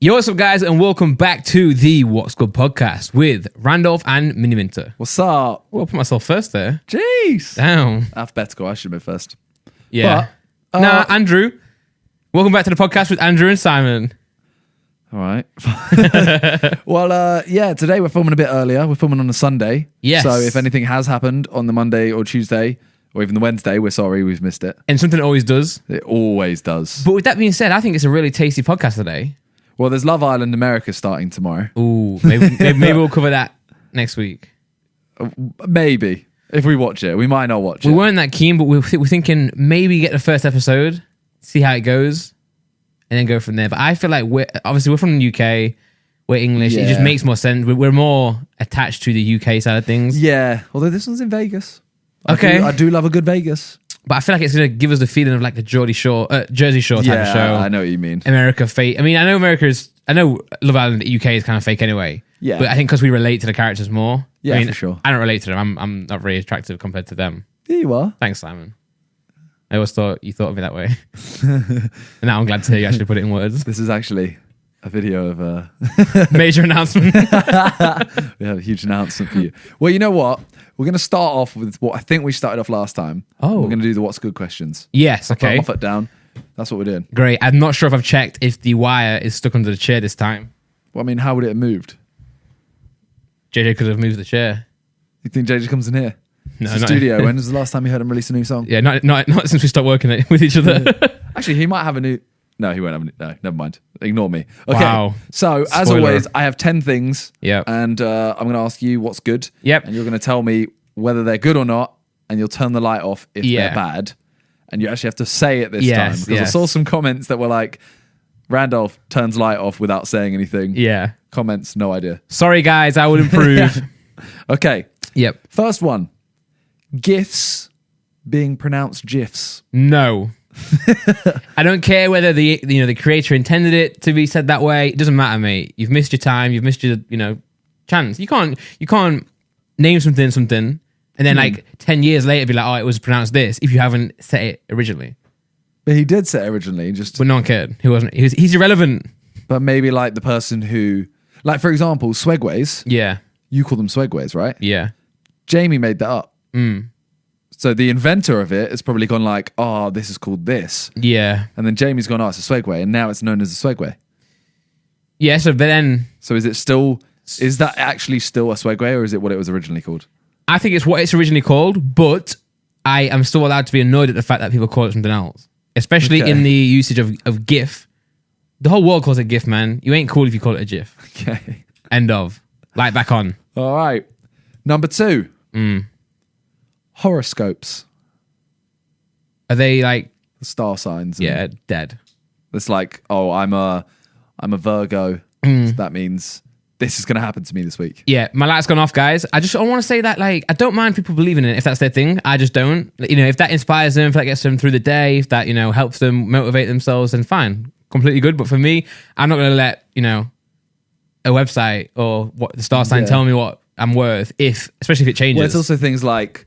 Yo, what's up, guys, and welcome back to the What's Good podcast with Randolph and Miniminter. What's up? Well, I put myself first there. Jeez. Damn. Alphabetical. I should have been first. Yeah. But, Andrew. Welcome back to the podcast with Andrew and Simon. All right. Well, today we're filming a bit earlier. We're filming on a Sunday. Yes. So if anything has happened on the Monday or Tuesday, or even the Wednesday, we're sorry we've missed it. And something always does. It always does. But with that being said, I think it's a really tasty podcast today. Well, there's Love Island America starting tomorrow. Ooh, maybe we'll cover that next week. Maybe. If we watch it. We might not watch it. We weren't that keen, but we're thinking maybe get the first episode, see how it goes, and then go from there. But I feel like we're from the UK, we're English. Yeah. It just makes more sense. We're more attached to the UK side of things. Yeah. Although this one's in Vegas. Okay. I do love a good Vegas. But I feel like it's going to give us the feeling of like the Jersey Shore type of show. Yeah, I know what you mean. America fake. I mean, I know Love Island UK is kind of fake anyway. Yeah. But I think because we relate to the characters more. Yeah, I mean, for sure. I don't relate to them. I'm not very attractive compared to them. Yeah, you are. Thanks, Simon. I always thought you thought of me that way. And now I'm glad to hear you actually put it in words. This is actually a video of a Major announcement. we have a huge announcement for you. Well, you know what? We're going to start off with what I think we started off last time. Oh. We're going to do the What's Good questions. Yes, Put okay. my foot down. That's what we're doing. Great. I'm not sure if I've checked if the wire is stuck under the chair this time. Well, I mean, how would it have moved? JJ could have moved the chair. You think JJ comes in here? No, It's a not- studio. When was the last time you heard him release a new song? Yeah, not since we stopped working with each other. Actually, he might have a new... No, he won't have a new... No, never mind. Ignore me. Okay. Wow. So, as Spoiler. always, I have 10 things. Yep. And I'm going to ask you what's good. Yep. And you're going to tell me whether they're good or not. And you'll turn the light off if Yeah. they're bad. And you actually have to say it this Yes, time. Because yes. I saw some comments that were like, Randolph turns light off without saying anything. Yeah. Comments, no idea. Sorry, guys. I will improve. Okay. Yep. First one. GIFs being pronounced GIFs. No. I don't care whether the creator intended it to be said that way. It doesn't matter, mate. You've missed your time. You've missed your chance. You can't name something and then like 10 years later be like, oh, it was pronounced this if you haven't set it originally. But he did say it originally. Just But no one cared. He wasn't. He's irrelevant. But maybe like the person who, like for example, Swegways. Yeah. You call them Swegways, right? Yeah. Jamie made that up. So the inventor of it has probably gone like, oh, this is called this. Yeah. And then Jamie's gone, oh, it's a Swegway. And now it's known as a Swegway. Yeah. So then So is that actually still a Swegway or is it what it was originally called? I think it's what it's originally called, but I am still allowed to be annoyed at the fact that people call it something else, especially Okay. in the usage of GIF. The whole world calls it GIF, man. You ain't cool if you call it a GIF. Okay. End of. Light back on. All right. Number 2. Horoscopes. Are they like, Star signs. yeah, dead? It's like, oh, I'm a Virgo. So that means this is going to happen to me this week. Yeah, my light's gone off, guys. I want to say that, like, I don't mind people believing in it if that's their thing. I just don't. If that inspires them, if that gets them through the day, if that, helps them motivate themselves, then fine. Completely good. But for me, I'm not going to let, a website or what the star sign tell me what I'm worth, especially if it changes. Well, it's also things like,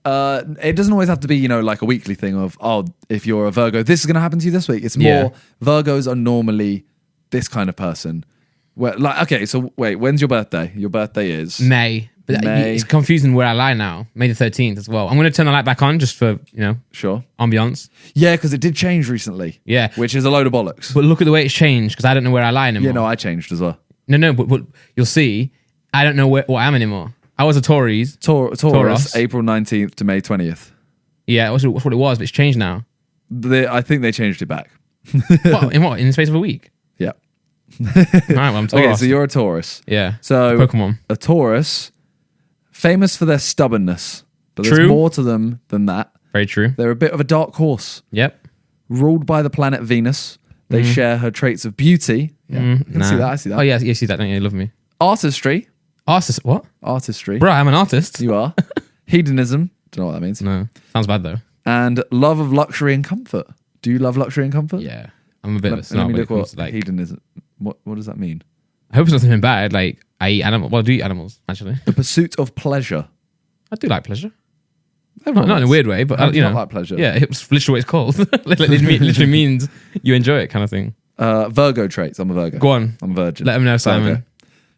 it doesn't always have to be, like a weekly thing of, oh, if you're a Virgo, this is going to happen to you this week. It's more, Virgos are normally this kind of person. Where, like, okay, so wait, when's your birthday? Your birthday is May. But May. It's confusing where I lie now. May the 13th as well. I'm going to turn the light back on just for, Sure. ambiance. Yeah, because it did change recently. Yeah. Which is a load of bollocks. But look at the way it's changed because I don't know where I lie anymore. Yeah, no, I changed as well. No, but you'll see, I don't know what I am anymore. I was a Taurus. Taurus, April 19th to May 20th. Yeah, that's what it was, but it's changed now. I think they changed it back. What? In the space of a week? Yeah. All right, well, I'm Taurus. Okay, so you're a Taurus. Yeah. So Pokemon. a Taurus, famous for their stubbornness. But True. there's more to them than that. Very true. They're a bit of a dark horse. Yep. Ruled by the planet Venus. They share her traits of beauty. Yeah. You can see that. I see that. Oh, yeah, you see that, don't you? You love me. Artistry. Artist, what? Artistry. Bro, I'm an artist. You are. Hedonism. Don't know what that means. No. Sounds bad, though. And love of luxury and comfort. Do you love luxury and comfort? Yeah. I'm a bit of a Let snob me when it look comes what to, like... hedonism. What does that mean? I hope it's nothing bad. Like, I eat animals. Well, I do eat animals, actually. The pursuit of pleasure. I do like pleasure. Everyone Not in a likes- weird way, but How do you you know, not like pleasure? Yeah, it's literally what it's called. It literally means you enjoy it, kind of thing. Virgo traits. I'm a Virgo. Go on. I'm a virgin. Let them know, Simon.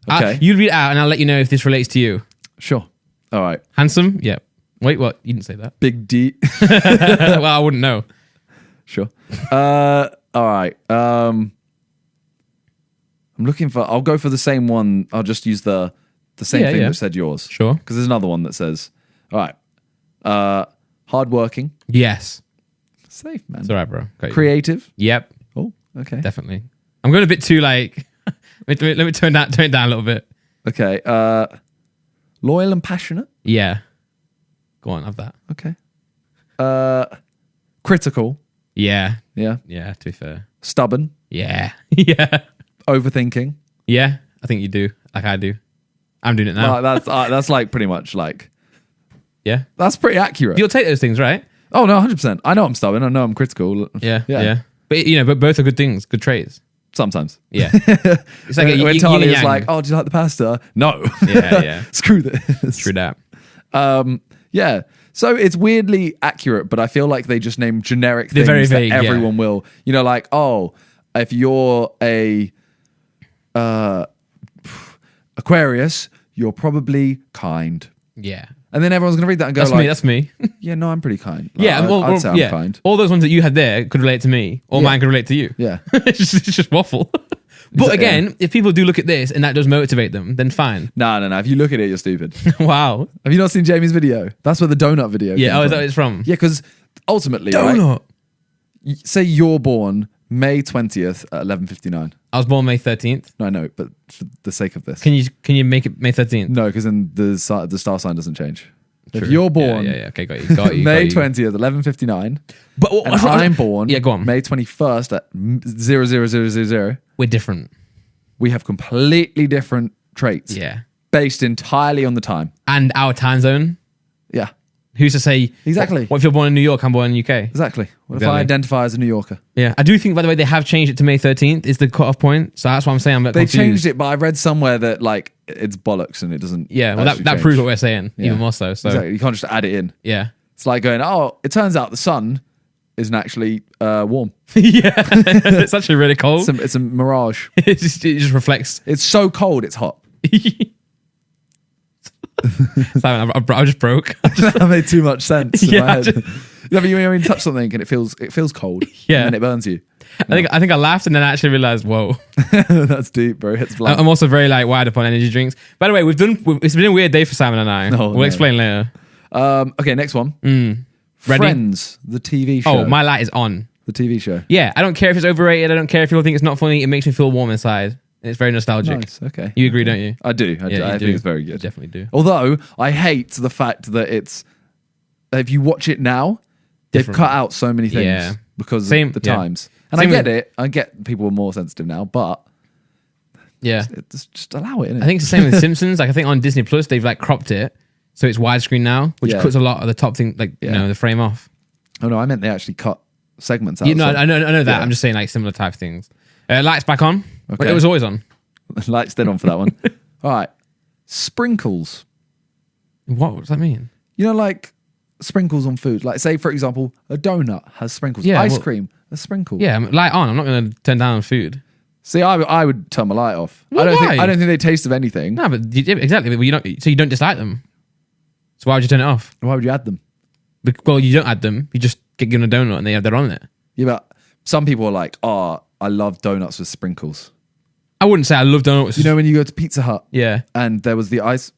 Virgo. Okay. You read it out and I'll let you know if this relates to you. Sure. All right. Handsome? Yeah. Wait, what? You didn't say that. Big D. Well, I wouldn't know. Sure. All right. I'm looking for. I'll go for the same one. I'll just use the same thing that said yours. Sure. Because there's another one that says, all right. Hardworking. Yes. Safe, man. It's all right, bro. Got you. Creative. Yep. Oh, okay. Definitely. I'm going a bit too like. let me turn it down a little bit. Okay. Loyal and passionate. Yeah. Go on, have that. Okay. Critical. Yeah. Yeah. Yeah, to be fair. Stubborn. Yeah. Yeah. Overthinking. Yeah. I think you do. Like I do. I'm doing it now. That's like pretty much like. Yeah. That's pretty accurate. You'll take those things, right? Oh no, 100%. I know I'm stubborn. I know I'm critical. Yeah. But but both are good things, good traits. Sometimes. Yeah. It's like when Talia's like, oh, do you like the pasta? No. Yeah. Screw this. True that. Yeah. So it's weirdly accurate, but I feel like they just name generic things very vague, that everyone will. You know, like, oh, if you're a Aquarius, you're probably kind. Yeah. And then everyone's going to read that and go That's me. yeah, no, I'm pretty kind. Yeah. I'd say I'm kind. All those ones that you had there could relate to me, or mine could relate to you. Yeah. it's just waffle. But again, if people do look at this and that does motivate them, then fine. No. If you look at it, you're stupid. Wow. Have you not seen Jamie's video? That's where the donut video Yeah, came is that from. what it's from? Yeah, because ultimately, Donut. right, say you're born May 20th at 11:59. I was born May 13th. No, I know, but for the sake of this. Can you make it May 13th? No, because then the star sign doesn't change. True. If you're born Yeah, okay, got you. May 20th, 11:59, But and I'm born go on. May 21st at 00000, We're different. we have completely different traits. Yeah. Based entirely on the time. And our time zone. Yeah, Who's to say? Exactly. What if you're born in New York? I'm born in the UK. exactly. What if Exactly. I identify as a New Yorker? Yeah, I do think, by the way, they have changed it to May 13th. Is the cutoff point? So that's what I'm saying. I'm a bit They confused. changed it, but I read somewhere that like it's bollocks and it doesn't. Yeah, well, actually that change. proves what we're saying, Yeah. even more so. So Exactly. You can't just add it in. yeah, It's like going, oh, it turns out the sun isn't actually warm. yeah, it's actually really cold. It's a mirage. it just reflects. It's so cold, it's hot. Simon, I just broke. That made too much sense in Yeah, my head. Yeah, but you touch something and it feels cold. Yeah. And then it burns you. I think I laughed and then I actually realized, whoa. That's deep, bro. It's blank. I'm also very like wide up on energy drinks. By the way, it's been a weird day for Simon and I. Oh, we'll no. explain later. Okay, next one. Ready? Friends, the TV show. Oh, my light is on. The TV show. Yeah, I don't care if it's overrated. I don't care if people think it's not funny. It makes me feel warm inside. And it's very nostalgic. Nice. Okay. You agree, don't you? I do. I you think do. it's very You good. definitely do. Although I hate the fact that if you watch it now, they've Different. cut out so many things Yeah. because Same- of the yeah. times. And Same I get with- it. I get people are more sensitive now, but Yeah. just allow it. Innit? I think it's the same with Simpsons. Like I think on Disney Plus they've like cropped it so it's widescreen now, which Yeah. cuts a lot of the top thing, like Yeah. the frame off. Oh no, I meant they actually cut segments out. You know, so- I know that. Yeah. I'm just saying like similar type things. Lights back on. Okay. It was always on. Lights dead on for that one. All right, sprinkles. What does that mean? You know, like sprinkles on food. Like, say for example, a donut has sprinkles. Yeah, Ice well- cream, a sprinkle. Yeah, light on. I'm not going to turn down food. See, I would turn my light off. Well, I why? don't think they taste of anything. No, but exactly. But you don't dislike them. So why would you turn it off? Why would you add them? Well, you don't add them. You just get given a donut and they're on it. Yeah, but some people are like, oh, I love donuts with sprinkles. I wouldn't say I love donuts. You know, when you go to Pizza Hut Yeah. and there was the ice.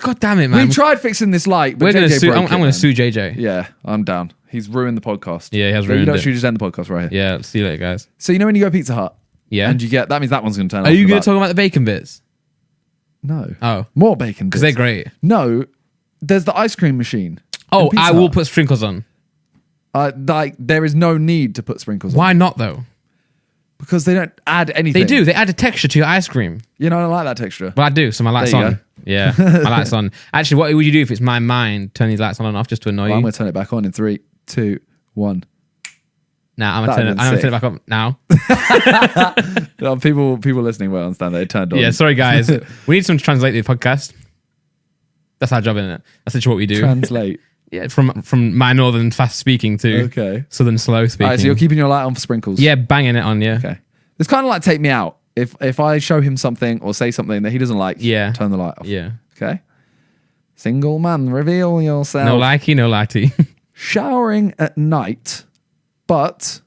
God damn it, man. We tried fixing this light, but We're gonna JJ sue. broke I'm it, going man. to sue JJ. Yeah, I'm down. He's ruined the podcast. Yeah, he has But ruined you it. should just end the podcast right here. Yeah, see you later, guys. So you know when you go to Pizza Hut, Yeah. and you get that means that one's going to turn. Are off you for going about- to talk about the bacon bits? No. Oh, More bacon because bits. they're great. No, there's the ice cream machine. Oh, in Pizza I will Hut. put sprinkles on. Like there is no need to put sprinkles on Why not though? because they don't add anything. They do. They add a texture to your ice cream. You know, I don't like that texture. Well, I do. So my light's There you on. go. Yeah, my light's on. Actually, what would you do if it's my mind turn these lights on and off just to annoy Well, I'm you? going to turn it back on in 3, 2, 1. Nah, I'm That'd gonna been turn it back up now. People listening won't understand that it turned on. Yeah, sorry guys. We need someone to translate the podcast. That's our job, isn't it? That's literally what we do. Translate. Yeah, from my northern fast speaking to Okay. southern slow speaking. All right, so you're keeping your light on for sprinkles. Yeah, banging it on. Yeah. Okay. It's kind of like Take Me Out. If I show him something or say something that he doesn't like, turn the light off. Yeah. Okay. Single man, reveal yourself. No likey, no lighty. Showering at night, but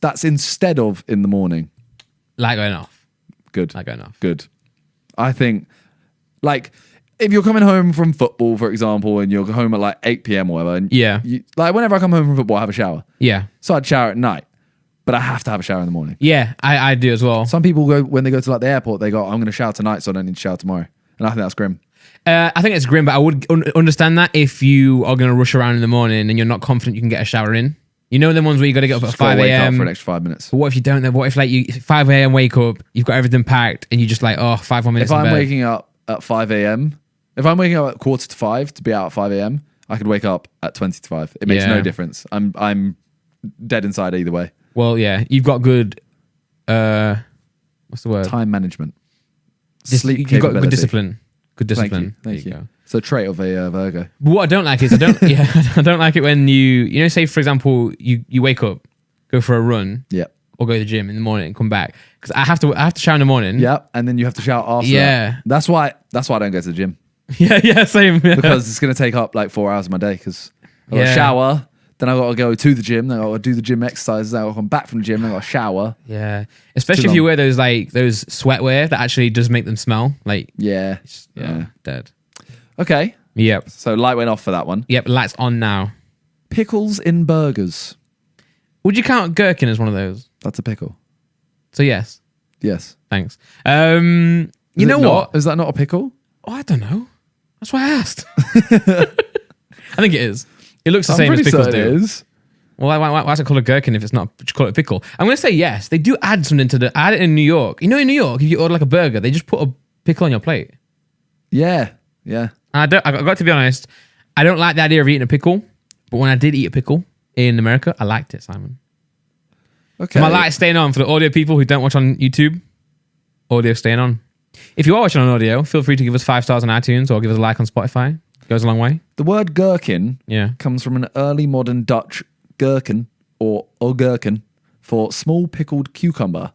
that's instead of in the morning. Light going off. Good. Light going off. Good. I think, like, if you're coming home from football, for example, and you're home at like 8 p.m. or whatever, and like whenever I come home from football, I have a shower. Yeah. So I'd shower at night, but I have to have a shower in the morning. Yeah, I do as well. Some people go, when they go to like the airport, they go, I'm going to shower tonight, so I don't need to shower tomorrow. And I think that's grim. I think it's grim, but I would understand that if you are going to rush around in the morning and you're not confident you can get a shower in. You know the ones where you got to get up at 5 wake up a.m. for an extra 5 minutes. But what if you don't know? What if like you 5 a.m. wake up, you've got everything packed, and you just like, 5 more minutes If in I'm bed. waking up at 5 a.m., if I'm waking up at 4:45 to be out at 5 a.m., I could wake up at 20 to 5. It makes no difference. I'm dead inside either way. Well, yeah, you've got good. What's the word? Time management. Sleep You've got good capability. discipline. Good discipline. Thank you. Go. It's a trait of a Virgo. But what I don't like is I don't like it when you know, say for example, you wake up, go for a run, or go to the gym in the morning and come back because I have to shower in the morning. Yep, and then you have to shower after. Yeah, that. That's why I don't go to the gym. Yeah, same. Because it's going to take up like 4 hours of my day because I got to shower, then I got to go to the gym, then I got to do the gym exercises, then I got to come back from the gym, then I got to shower. Yeah, especially if you wear those sweatwear that actually does make them smell like dead. Okay. Yep. So light went off for that one. Yep. Lights on now. Pickles in burgers. Would you count gherkin as one of those? That's a pickle. So yes. Yes. Thanks. You know what? Is that not a pickle? Oh, I don't know. That's why I asked. I think it is. It looks the same as pickles do. It is. Well, why is it called a gherkin if it's not? Just call it a pickle. I'm going to say yes. They do add something to add it in New York. You know, in New York, if you order like a burger, they just put a pickle on your plate. Yeah. Yeah. And I got to be honest, I don't like the idea of eating a pickle, but when I did eat a pickle in America, I liked it, Simon. Okay. So my light staying on for the audio people who don't watch on YouTube. Audio staying on. If you are watching on audio, feel free to give us 5 stars on iTunes or give us a like on Spotify. It goes a long way. The word gherkin Yeah. comes from an early modern Dutch gherkin or gherkin for small pickled cucumber.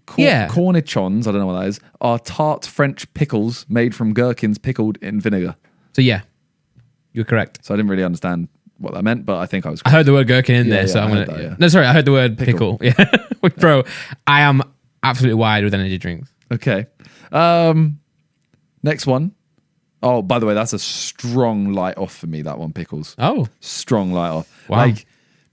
Cornichons, I don't know what that is, are tart French pickles made from gherkins pickled in vinegar. So yeah, you're correct. So I didn't really understand what that meant, but I think I was I correct. heard the word gherkin in there, so I I'm heard gonna. that, yeah. No, sorry, I heard the word pickle. Yeah, bro, I am absolutely wired with energy drinks. Okay. Next one. Oh, by the way, that's a strong light off for me, that one, pickles. Oh, Strong light off. Wow. Like,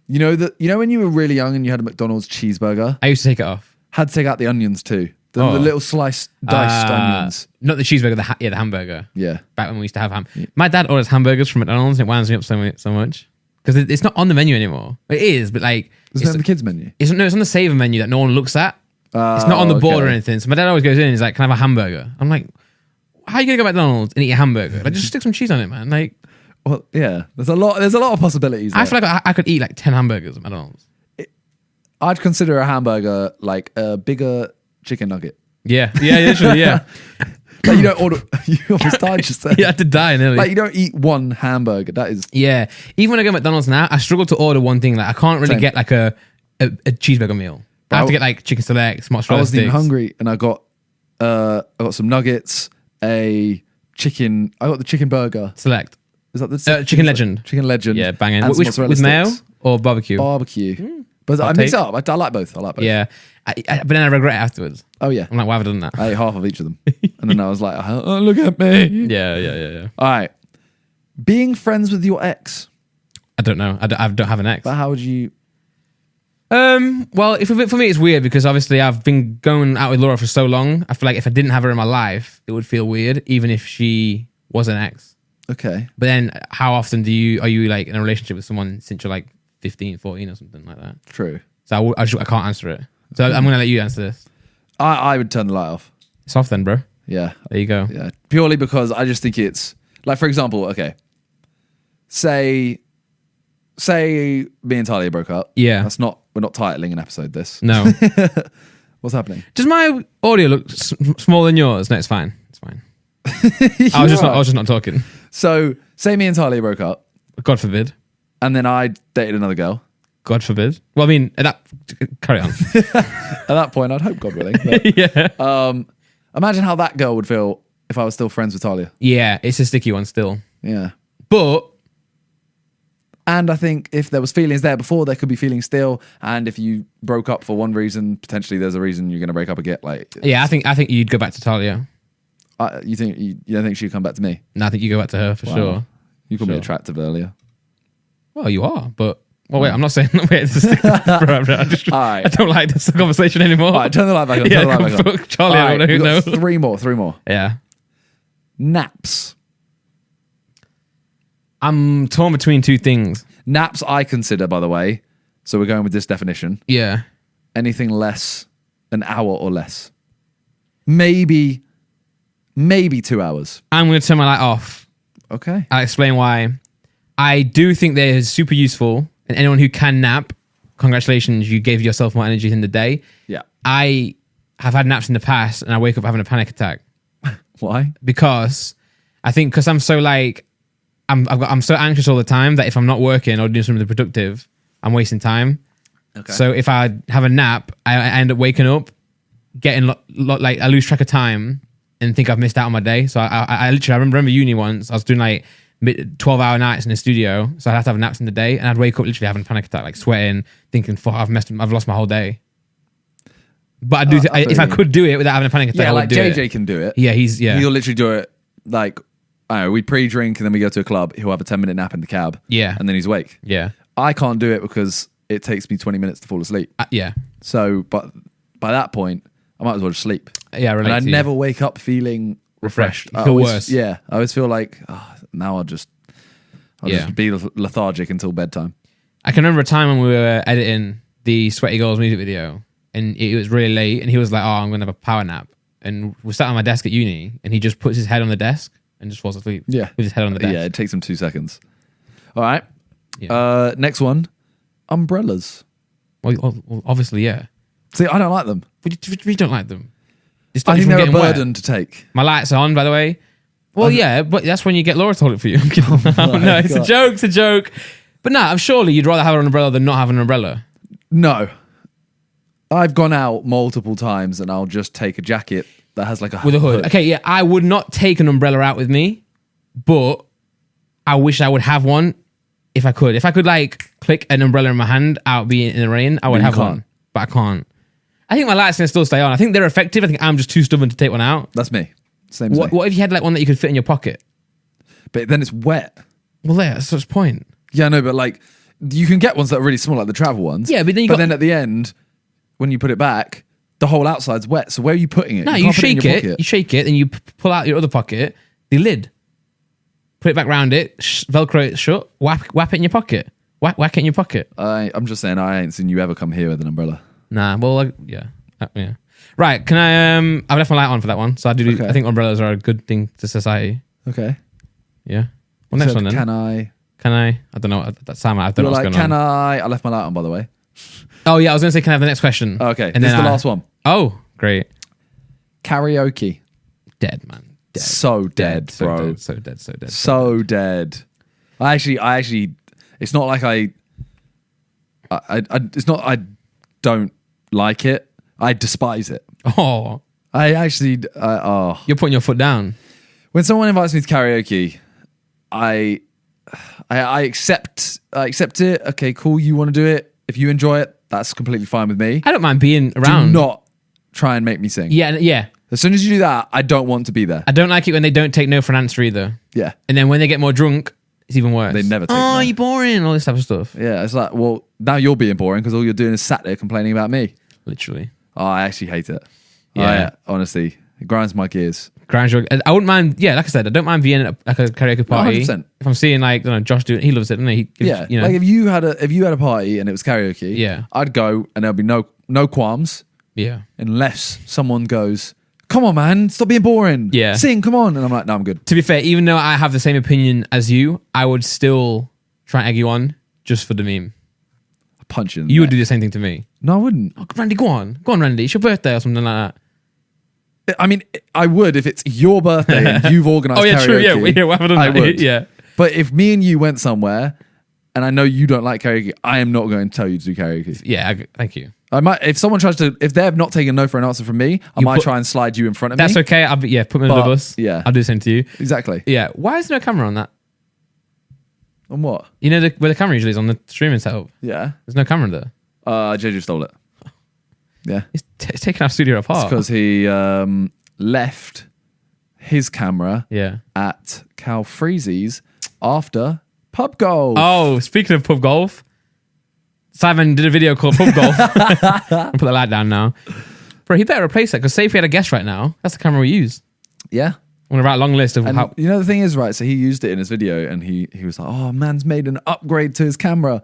you know when you were really young and you had a McDonald's cheeseburger? I used to take it off. Had to take out the onions too. The little sliced, diced onions. Not the cheeseburger, the hamburger. Yeah. Back when we used to have ham. My dad orders hamburgers from McDonald's and it winds me up so much. Because it's not on the menu anymore. It is, but like... Is it on the kids menu? It's on the saver menu that no one looks at. It's not on the board or anything. So my dad always goes in and he's like, can I have a hamburger? I'm like, how are you going to go to McDonald's and eat a hamburger? Like, just stick some cheese on it, man. Like... Well, yeah. There's a lot of possibilities there. I feel like I could eat like 10 hamburgers at McDonald's. I'd consider a hamburger like a bigger chicken nugget. Yeah, literally, yeah. Like you don't order. You almost died just then. Yeah, I had to die nearly. Like you don't eat one hamburger. That is. Yeah, even when I go to McDonald's now, I struggle to order one thing. Like I can't really get like a cheeseburger meal. I have to get like chicken select, mozzarella I wasn't even sticks. hungry, and I got some nuggets, I got the chicken burger. Select. Is that the Chicken Legend? Chicken Legend. Yeah, banging. And Which with mayo or barbecue? Barbecue. But I mix it up. I like both. Yeah, but then I regret it afterwards. Oh yeah. I'm like, why have I done that? I ate half of each of them, and then I was like, "Oh, look at me." Yeah. All right. Being friends with your ex. I don't know. I don't have an ex. But how would you? Well, for me, it's weird because obviously I've been going out with Laura for so long. I feel like if I didn't have her in my life, it would feel weird, even if she was an ex. Okay. But then, how often are you like in a relationship with someone since you're like 15, 14 or something like that? True. So I can't answer it. So I'm gonna let you answer this. I would turn the light off. It's off then, bro. Yeah. There you go. Yeah. Purely because I just think it's like, for example, okay. Say me and Talia broke up. Yeah. We're not titling an episode this. No. What's happening? Does my audio look smaller than yours? No, it's fine. It's fine. I was just not talking. So say me and Talia broke up. God forbid. And then I dated another girl. God forbid. Well, I mean, carry on. At that point, I'd hope God willing. But, Yeah. imagine how that girl would feel if I was still friends with Talia. Yeah, it's a sticky one still. Yeah. But And I think if there was feelings there before, there could be feelings still. And if you broke up for one reason, potentially there's a reason you're going to break up again. Like, yeah, I think you'd go back to Talia. you don't think she'd come back to me? No, I think you go back to her for sure. You called me Sure. attractive earlier. Well, you are, but wait, I'm not saying wait. Stick to All right. I don't like this conversation anymore. All right, turn the light back on. Yeah, Turn the light back on. fuck Charlie. All I don't we've know. got three more. Yeah, Naps. I'm torn between two things. Naps I consider, by the way, so we're going with this definition, Yeah, anything less an hour or less. Maybe 2 hours. I'm going to turn my light off. Okay. I'll explain why. I do think they're super useful, and anyone who can nap, congratulations, you gave yourself more energy in the day. Yeah. I have had naps in the past, and I wake up having a panic attack Why? because I'm so like I'm so anxious all the time that if I'm not working or doing something productive, I'm wasting time. Okay. So if I have a nap, I end up waking up, getting like I lose track of time and think I've missed out on my day. So I literally remember uni once. I was doing like 12-hour nights in the studio, so I'd have to have naps in the day, and I'd wake up literally having a panic attack, like sweating, thinking, "Fuck, I've lost my whole day." But if I could do it without having a panic attack, Yeah, I would like do JJ it. can do it. Yeah, He'll literally do it like, I don't know, we pre-drink and then we go to a club. He'll have a 10-minute nap in the cab. Yeah. And then he's awake. Yeah. I can't do it because it takes me 20 minutes to fall asleep. Yeah. So, but by that point, I might as well just sleep. Yeah, I relate And I to you. never wake up feeling refreshed. You feel worse. Yeah. I always feel like, now I'll just be lethargic until bedtime. I can remember a time when we were editing the Sweaty Girls music video, and it was really late, and he was like, "Oh, I'm gonna have a power nap," and we sat on my desk at uni, and he just puts his head on the desk and just falls asleep. Yeah. With his head on the desk. Yeah, it takes him 2 seconds. All right. Yeah. Next one, umbrellas. Well, obviously, yeah. See, I don't like them. But you don't like them. They stop I you think from they're a getting wet. burden to take. My lights are on, by the way. Well, yeah, but that's when you get Laura to hold it for you. No, it's a God. joke. It's a joke. But no, surely you'd rather have an umbrella than not have an umbrella. No. I've gone out multiple times and I'll just take a jacket that has like a With a hood. Okay, yeah, I would not take an umbrella out with me, but I wish I would have one if I could. If I could like click an umbrella in my hand out being in the rain, I would But you have can't. one. But I can't. I think my lights can still stay on. I think they're effective. I think I'm just too stubborn to take one out. That's me. Same as me. What if you had like one that you could fit in your pocket? But then it's wet. Well, there, that's such point. Yeah, no, but like you can get ones that are really small, like the travel ones. Yeah, but then then at the end, when you put it back, the whole outside's wet. So where are you putting it? No, you you can't put it in shake your it. pocket. You shake it, and you pull out your other pocket, the lid. Put it back round it, Velcro it shut, whack it in your pocket. Whack it in your pocket. I'm just saying, I ain't seen you ever come here with an umbrella. Nah, well, yeah. Yeah. Right, can I, I've left my light on for that one. So Okay. I think umbrellas are a good thing to society. Okay. Yeah. Well, next So one then. Can I? I don't know. That's Sam. I don't know You're what's like, going on. I left my light on, by the way. Oh, yeah, I was going to say, can I have the next question? Okay. And This is then the last one. Oh, great. Karaoke. Dead, man. Dead. So dead, So bro. dead, so dead, so dead. So dead. I actually, it's not like it's not, I don't like it. I despise it. Oh, I actually, you're putting your foot down. when someone invites me to karaoke, I accept it. Okay, cool. You want to do it. If you enjoy it, that's completely fine with me. I don't mind being Do around. not try and make me sing. Yeah. As soon as you do that, I don't want to be there. I don't like it when they don't take no for an answer either. Yeah. And then when they get more drunk, it's even worse. They never take Oh, no. you're boring. All this type of stuff. Yeah. It's like, well, now you're being boring because all you're doing is sat there complaining about me. Literally. Oh, I actually hate it. Yeah. Honestly, it grinds my gears. Grind your, I wouldn't mind. Yeah, like I said, I don't mind being at like a karaoke party. 100%. If I'm seeing like, I don't know, Josh do it, he loves it, doesn't he? Yeah. You know, Like if you had a party and it was karaoke, Yeah. I'd go and there'll be no qualms yeah. unless someone goes, "Come on, man, stop being boring. Yeah. Sing, come on." And I'm like, "No, I'm good." To be fair, even though I have the same opinion as you, I would still try and egg you on just for the meme. I punch you in the You would neck. do the same thing to me. No, I wouldn't. Oh, Randy, go on, Randy. It's your birthday or something like that. I mean, I would if it's your birthday and you've organised Oh yeah, karaoke. true. Yeah, we haven't done I that. would. Yeah. But if me and you went somewhere and I know you don't like karaoke, I am not going to tell you to do karaoke. Yeah, thank you. I might, if someone tries to, if they've not taken no for an answer from me, I might try and slide you in front of me. That's okay. Put me on the bus. Yeah. I'll do the same to you. Exactly. Yeah. Why is there no camera on that? On what? You know where the camera usually is on the streaming setup? Yeah. There's no camera there. JJ stole it. Yeah. He's taking our studio apart. Because he left his camera at Cal Freezy's after pub golf. Oh, speaking of pub golf, Sidemen did a video called Pub Golf. I'll put the light down now. Bro, he better replace that because say if we had a guest right now, that's the camera we use. Yeah. I'm going to write a long list of how... You know, the thing is, right, so he used it in his video and he was like, oh, man's made an upgrade to his camera.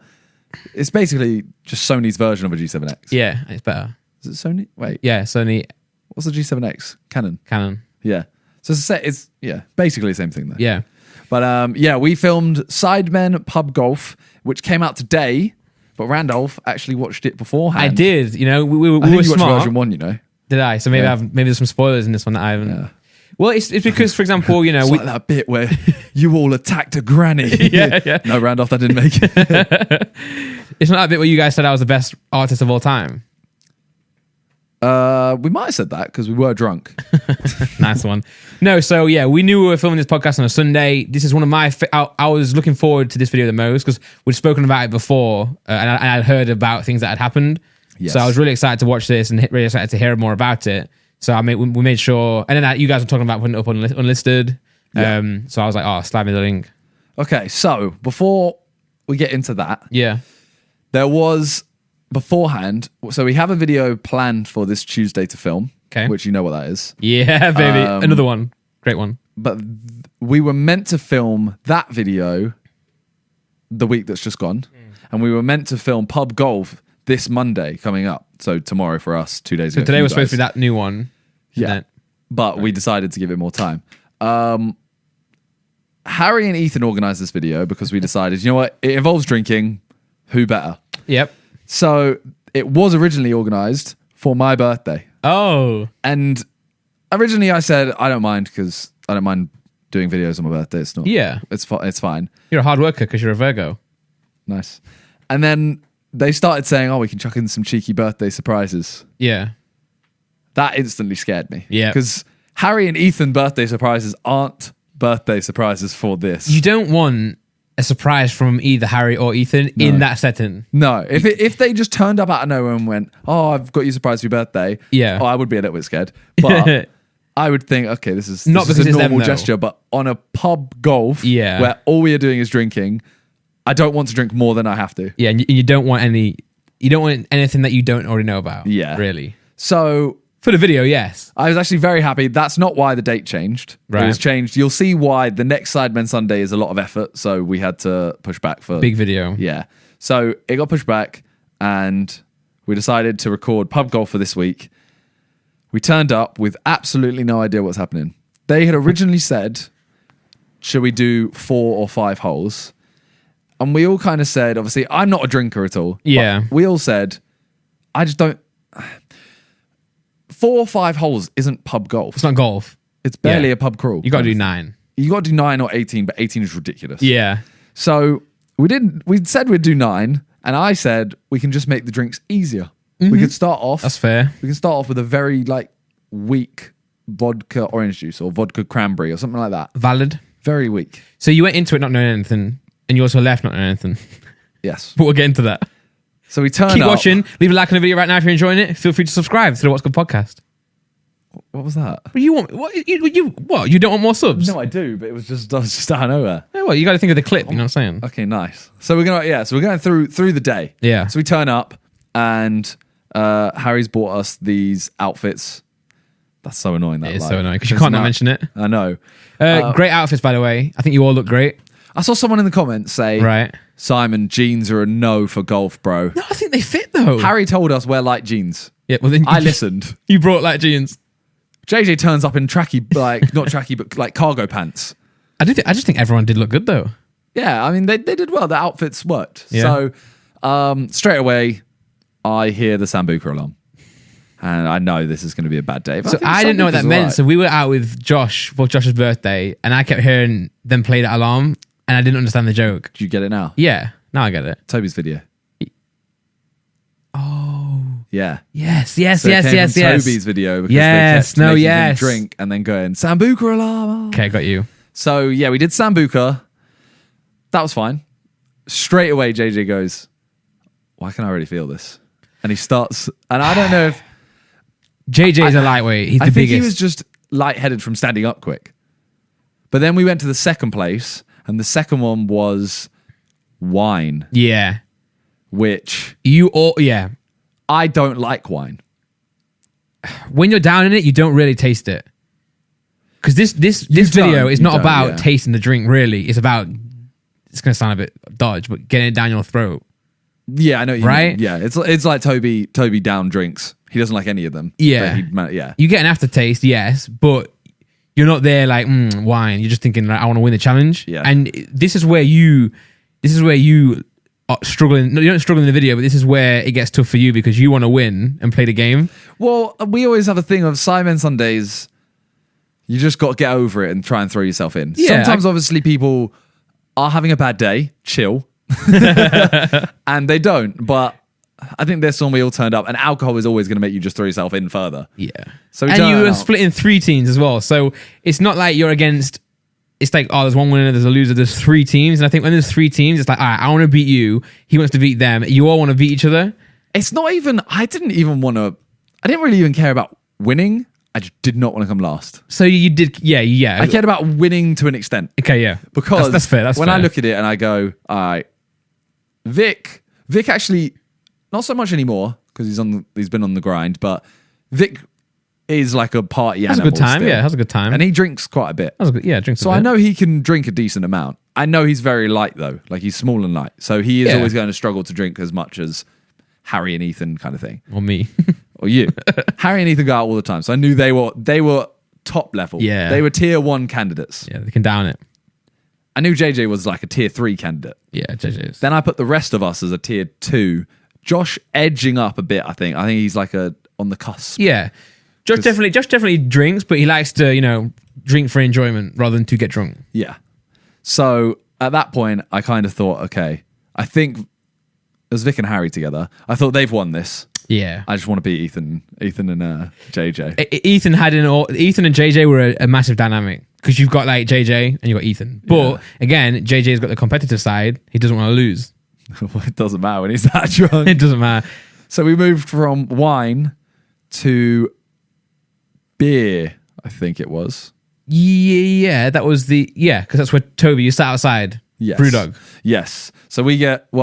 It's basically just Sony's version of a G7X. Yeah, it's better. Is it Sony? Wait. Yeah, Sony. What's the G7X? Canon. Yeah. So it's basically the same thing there. Yeah. But we filmed Sidemen Pub Golf, which came out today, but Randolph actually watched it beforehand. I did. You know, we were I think you smart. watched version 1, you know. Did I? So maybe maybe there's some spoilers in this one that I haven't. Yeah. Well, it's because, for example, you know, It's like that bit where you all attacked a granny. Yeah. No, Randolph, that didn't make it. It's not that bit where you guys said I was the best artist of all time. We might have said that because we were drunk. Nice one. No, so yeah, we knew we were filming this podcast on a Sunday. This is one of my... I was looking forward to this video the most because we'd spoken about it before and I'd heard about things that had happened. Yes. So I was really excited to watch this and really excited to hear more about it. So we made sure... And then you guys were talking about putting it up on unlisted. Yeah. So I was like, slide me the link. Okay, so before we get into that, Yeah. there was beforehand... So we have a video planned for this Tuesday to film, which you know what that is. Yeah, baby. Another one. Great one. But we were meant to film that video the week that's just gone. And we were meant to film Pub Golf this Monday coming up. So tomorrow for us, 2 days ago. So today was supposed to be that new one. Yeah. But we decided to give it more time. Harry and Ethan organised this video because we decided, you know what? It involves drinking. Who better? Yep. So it was originally organised for my birthday. Oh. And originally I said, I don't mind because I don't mind doing videos on my birthday. It's not. Yeah. It's fine. You're a hard worker because you're a Virgo. Nice. And then they started saying, oh, we can chuck in some cheeky birthday surprises. Yeah. That instantly scared me. Yeah. Because Harry and Ethan birthday surprises aren't birthday surprises for this. You don't want a surprise from either Harry or Ethan in that setting. No. If they just turned up out of nowhere and went, oh, I've got you a surprise for your birthday. Yeah. Oh, I would be a little bit scared. But I would think, okay, this is Not because a it's them, normal though. gesture, but on a pub golf Yeah. where all we are doing is drinking, I don't want to drink more than I have to. Yeah, and you don't want anything that you don't already know about. Yeah. Really. So For the video, yes. I was actually very happy. That's not why the date changed. Right. It was changed. You'll see why the next Sidemen Sunday is a lot of effort, so we had to push back for... Big video. Yeah. So it got pushed back, and we decided to record Pub Golf for this week. We turned up with absolutely no idea what's happening. They had originally said, should we do 4 or 5 holes? And we all kind of said, obviously, I'm not a drinker at all. Yeah. But we all said, I just don't... 4 or 5 holes isn't pub golf. It's not golf. It's barely Yeah. a pub crawl. You got to do 9. You got to do 9 or 18, but 18 is ridiculous. Yeah. So we said we'd do 9, and I said we can just make the drinks easier. We could start off. That's fair. We can start off with a very weak vodka orange juice or vodka cranberry or something like that. Valid. Very weak. So you went into it not knowing anything, and you also left not knowing anything. Yes. But we'll get into that. So we turn Keep up. watching. Leave a like on the video right now if you're enjoying it. Feel free to subscribe to the What's Good podcast. What was that? What you want? What you don't want more subs? No, I do, but it was just out of nowhere. Yeah, well, you got to think of the clip. You know what I'm saying? Okay, nice. So we're going through the day. Yeah. So we turn up, and Harry's bought us these outfits. That's so annoying. That It is lie. so annoying because you can't not mention it. I know. Great outfits, by the way. I think you all look great. I saw someone in the comments say, Right. Simon, jeans are a no for golf, bro. No, I think they fit though. Harry told us wear light jeans. Yeah. Well, then I listened. You brought like jeans. JJ turns up in not tracky, but like cargo pants. I just think everyone did look good though. Yeah, I mean, they did well. The outfits worked. Yeah. So straight away, I hear the Sambuca alarm. And I know this is going to be a bad day. So I didn't know what that Sambuca's meant. alright. So we were out with Josh for Josh's birthday, and I kept hearing them play that alarm, and I didn't understand the joke. Do you get it now? Yeah. Now I get it. Toby's video. Oh. Yeah. Yes. So it came from Toby's video because they kept making him drink and then going, Sambuca alarm. Okay, got you. So yeah, we did Sambuca. That was fine. Straight away, JJ goes, why can I already feel this? And he starts, and I don't know if... JJ is a lightweight. He's the biggest. I think he was just lightheaded from standing up quick. But then we went to the second place, and the second one was wine. Yeah. Which... Yeah. I don't like wine. When you're down in it, you don't really taste it. Because this video is not about tasting the drink, really. It's about... It's going to sound a bit dodge, but getting it down your throat. Yeah, I know what you right? mean. Yeah, it's like Toby down drinks. He doesn't like any of them. Yeah. Yeah. You get an aftertaste, yes, but you're not there like, wine. You're just thinking, like, I want to win the challenge. Yeah. And this is where you are struggling. No, you don't struggle in the video, but this is where it gets tough for you because you want to win and play the game. Well, we always have a thing of Sidemen Sundays. You just got to get over it and try and throw yourself in. Yeah, Sometimes, obviously, people are having a bad day, chill, and they don't. But I think this one we all turned up, and alcohol is always going to make you just throw yourself in further. Yeah. So and you were split in 3 teams as well. So it's not like you're against. It's like, oh, there's one winner, there's a loser, there's 3 teams. And I think when there's 3 teams, it's like, all right, I want to beat you. He wants to beat them. You all want to beat each other. It's not even. I didn't really even care about winning. I just did not want to come last. So you did, yeah. I cared about winning to an extent. Okay, yeah. Because that's fair. That's when fair. I look at it and I go, all right, Vic actually, not so much anymore because he's been on the grind, but Vic is like a party has animal. A good time, still. yeah, has a good time. And he drinks quite a bit. Drinks so a bit. I know he can drink a decent amount. I know he's very light though. Like he's small and light. So he is always going to struggle to drink as much as Harry and Ethan kind of thing. Or me. Or you. Harry and Ethan go out all the time. So I knew they were top level. Yeah. They were tier 1 candidates. Yeah, they can down it. I knew JJ was like a tier 3 candidate. Yeah, JJ is. Then I put the rest of us as a tier 2. Josh edging up a bit, I think. I think he's like on the cusp. Yeah. Josh definitely drinks, but he likes to, drink for enjoyment rather than to get drunk. Yeah. So at that point, I kind of thought, okay, I think it was Vic and Harry together. I thought they've won this. Yeah. I just want to beat Ethan and JJ. Ethan and JJ were a massive dynamic because you've got like JJ and you've got Ethan. But again, JJ's got the competitive side. He doesn't want to lose. Well, it doesn't matter when he's that drunk. It doesn't matter. So we moved from wine to beer, I think it was. Yeah, that was because that's where Toby, you sat outside. Yes. Brewdog. Yes. So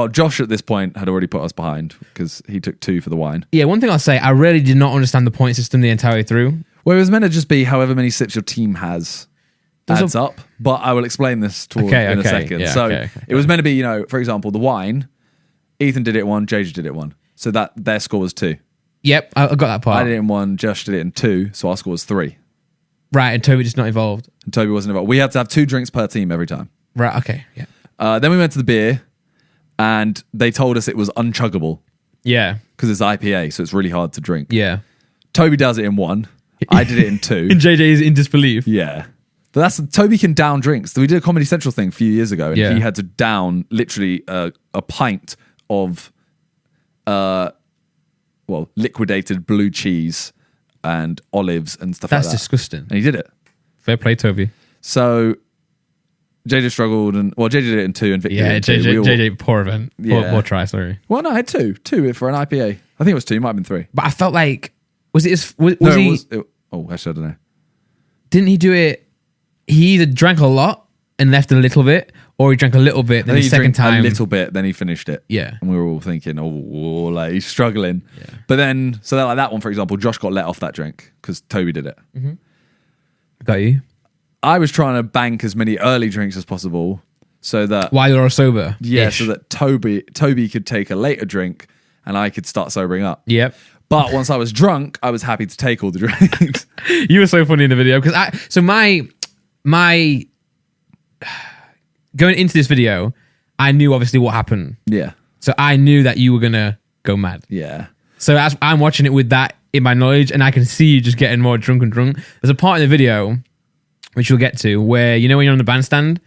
Josh at this point had already put us behind because he took 2 for the wine. Yeah, one thing I'll say, I really did not understand the point system the entire way through. Well, it was meant to just be however many sips your team has adds up, but I will explain this in a second. Yeah, it was meant to be, for example, the wine, Ethan did it 1, JJ did it 1. So that their score was 2. Yep, I got that part. I did it in 1, Josh did it in 2, so our score was 3. Right, and Toby just not involved. And Toby wasn't involved. We had to have 2 drinks per team every time. Right, okay, yeah. Then we went to the beer, and they told us it was unchuggable. Yeah. Because it's IPA, so it's really hard to drink. Yeah. Toby does it in 1. I did it in 2. And JJ is in disbelief. Yeah. But Toby can down drinks. We did a Comedy Central thing a few years ago, and he had to down literally a pint of liquidated blue cheese and olives and stuff like that. That's disgusting. And he did it. Fair play, Toby. So JJ struggled, and JJ did it in 2, and Vic did it in 2. JJ, poor event. Poor try, sorry. Well, no, I had 2 for an IPA. I think it was 2, it might have been 3. But I felt like, was it actually, I don't know. Didn't he do it? He either drank a lot and left a little bit, or he drank a little bit, then the second time. A little bit, then he finished it. Yeah. And we were all thinking, like he's struggling. Yeah. But then, like that one, for example, Josh got let off that drink because Toby did it. Mm-hmm. Got you. I was trying to bank as many early drinks as possible so that... While you're sober. Yeah, so that Toby could take a later drink and I could start sobering up. Yep. But once I was drunk, I was happy to take all the drinks. You were so funny in the video because my going into this video, I knew obviously what happened. Yeah. So I knew that you were going to go mad. Yeah. So as I'm watching it with that in my knowledge, and I can see you just getting more drunk and drunk. There's a part in the video, which we'll get to, where, when you're on the bandstand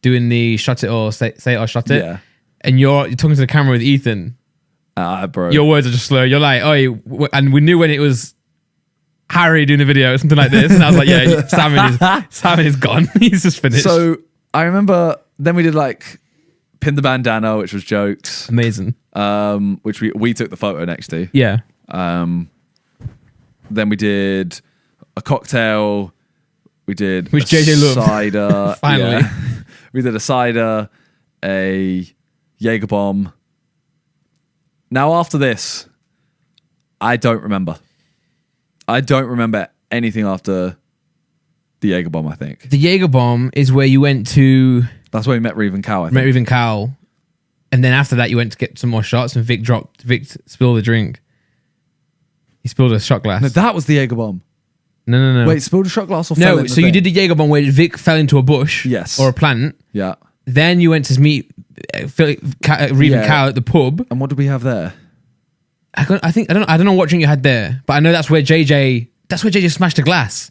doing the shot it or say it or shot it. Yeah. and you're talking to the camera with Ethan, bro. your words are just slur. You're like, oh, and we knew when it was Harry doing the video, something like this, and I was like, yeah, Simon is gone. He's just finished. So I remember then we did like pin the bandana, which was jokes. Amazing. Which we took the photo next to. Yeah. Then we did a cocktail. We did which JJ loved. Cider. Finally. Yeah. We did a cider, a Jaeger bomb. Now after this, I don't remember. I don't remember anything after the Jaeger bomb, I think. The Jaeger bomb is where you went to... That's where we met Reeve and Cal, I think. Met Reeve and Cal. And then after that, you went to get some more shots and Vic spilled the drink. He spilled a shot glass. No, that was the Jaeger bomb. No. Wait, spilled a shot glass or fell in No, the so you thing? did the Jaeger bomb where Vic fell into a bush. Yes. Or a plant. Yeah. Then you went to meet Reeve and Cal at the pub. And what did we have there? I don't know what drink you had there, but I know that's where JJ smashed a glass.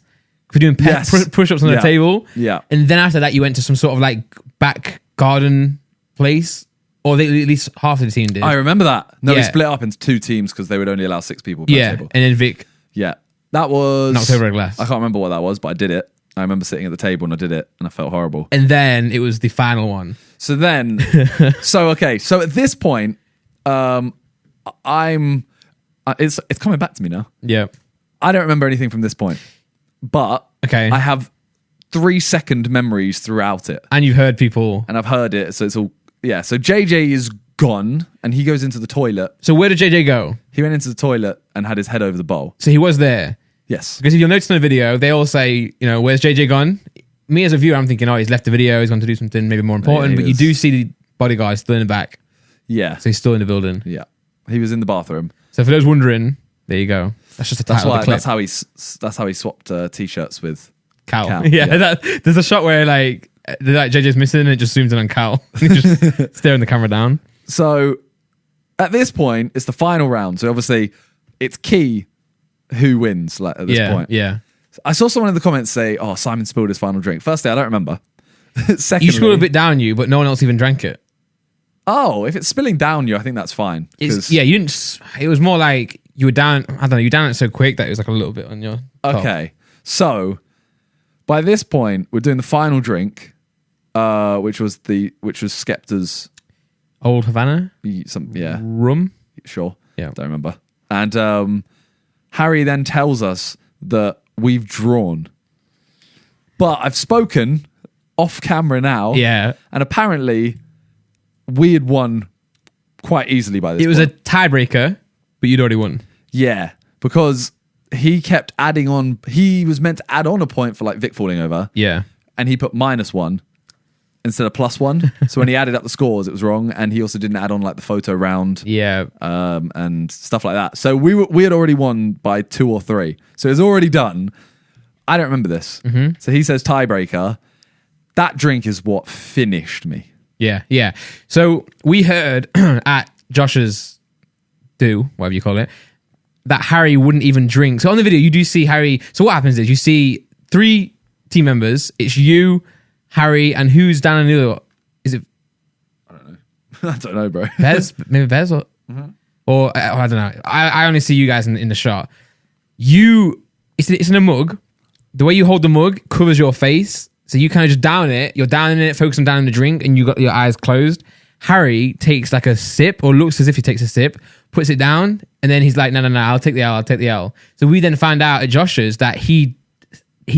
We're doing push-ups on the table. Yeah. And then after that, you went to some sort of like back garden place, or at least half of the team did. I remember that. No, we Yeah. split up into 2 teams because they would only allow 6 people per table. And then Vic Yeah. That was... knocked over a glass. I can't remember what that was, but I did it. I remember sitting at the table and I did it and I felt horrible. And then it was the final one. So then... So at this point, it's coming back to me now. Yeah. I don't remember anything from this point. But Okay. I have 3-second memories throughout it. And you've heard people. And I've heard it, so it's all... Yeah, so JJ is gone and he goes into the toilet. So where did JJ go? He went into the toilet and had his head over the bowl. So he was there. Yes. Because if you'll notice in the video, they all say, where's JJ gone? Me as a viewer, I'm thinking, he's left the video, he's gone to do something maybe more important. Yeah, but you do see the bodyguard still in the back. Yeah. So he's still in the building. Yeah. He was in the bathroom. So for those wondering, there you go. That's just a title of the clip. That's how he swapped t-shirts with Cal. Yeah. There's a shot where JJ's missing and it just zooms in on Cal. He's just staring the camera down. So at this point, it's the final round. So obviously it's key who wins at this point. Yeah. I saw someone in the comments say, oh, Simon spilled his final drink. Firstly, I don't remember. Secondly, You spilled a bit down you, but no one else even drank it. Oh, if it's spilling down you, I think that's fine. You didn't. It was more like you were down. I don't know. You down it so quick that it was like a little bit on your top. Okay. So by this point, we're doing the final drink, which was Skepta's Old Havana rum. Sure. Yeah. Don't remember. And Harry then tells us that we've drawn. But I've spoken off camera now. Yeah. And apparently we had won quite easily by this point. It was a tiebreaker, but you'd already won. Yeah. Because he kept adding on. He was meant to add on a point for like Vic falling over. Yeah. And he put -1 instead of +1. So when he added up the scores, it was wrong. And he also didn't add on like the photo round. Yeah. And stuff like that. So we had already won by 2 or 3. So it was already done. I don't remember this. Mm-hmm. So he says tiebreaker. That drink is what finished me. Yeah. So we heard at Josh's whatever you call it, that Harry wouldn't even drink. So on the video, you do see Harry. So what happens is you see 3 team members. It's you, Harry, and who's down in the other? Is it? I don't know. I don't know, bro. Bez? Maybe Bez or I don't know. I only see you guys in the shot. It's in a mug. The way you hold the mug covers your face. So you kind of just down it. You're down in it, focus on down in the drink, and you got your eyes closed. Harry takes like a sip, or looks as if he takes a sip, puts it down, and then he's like, no, I'll take the L. So we then find out at Josh's that he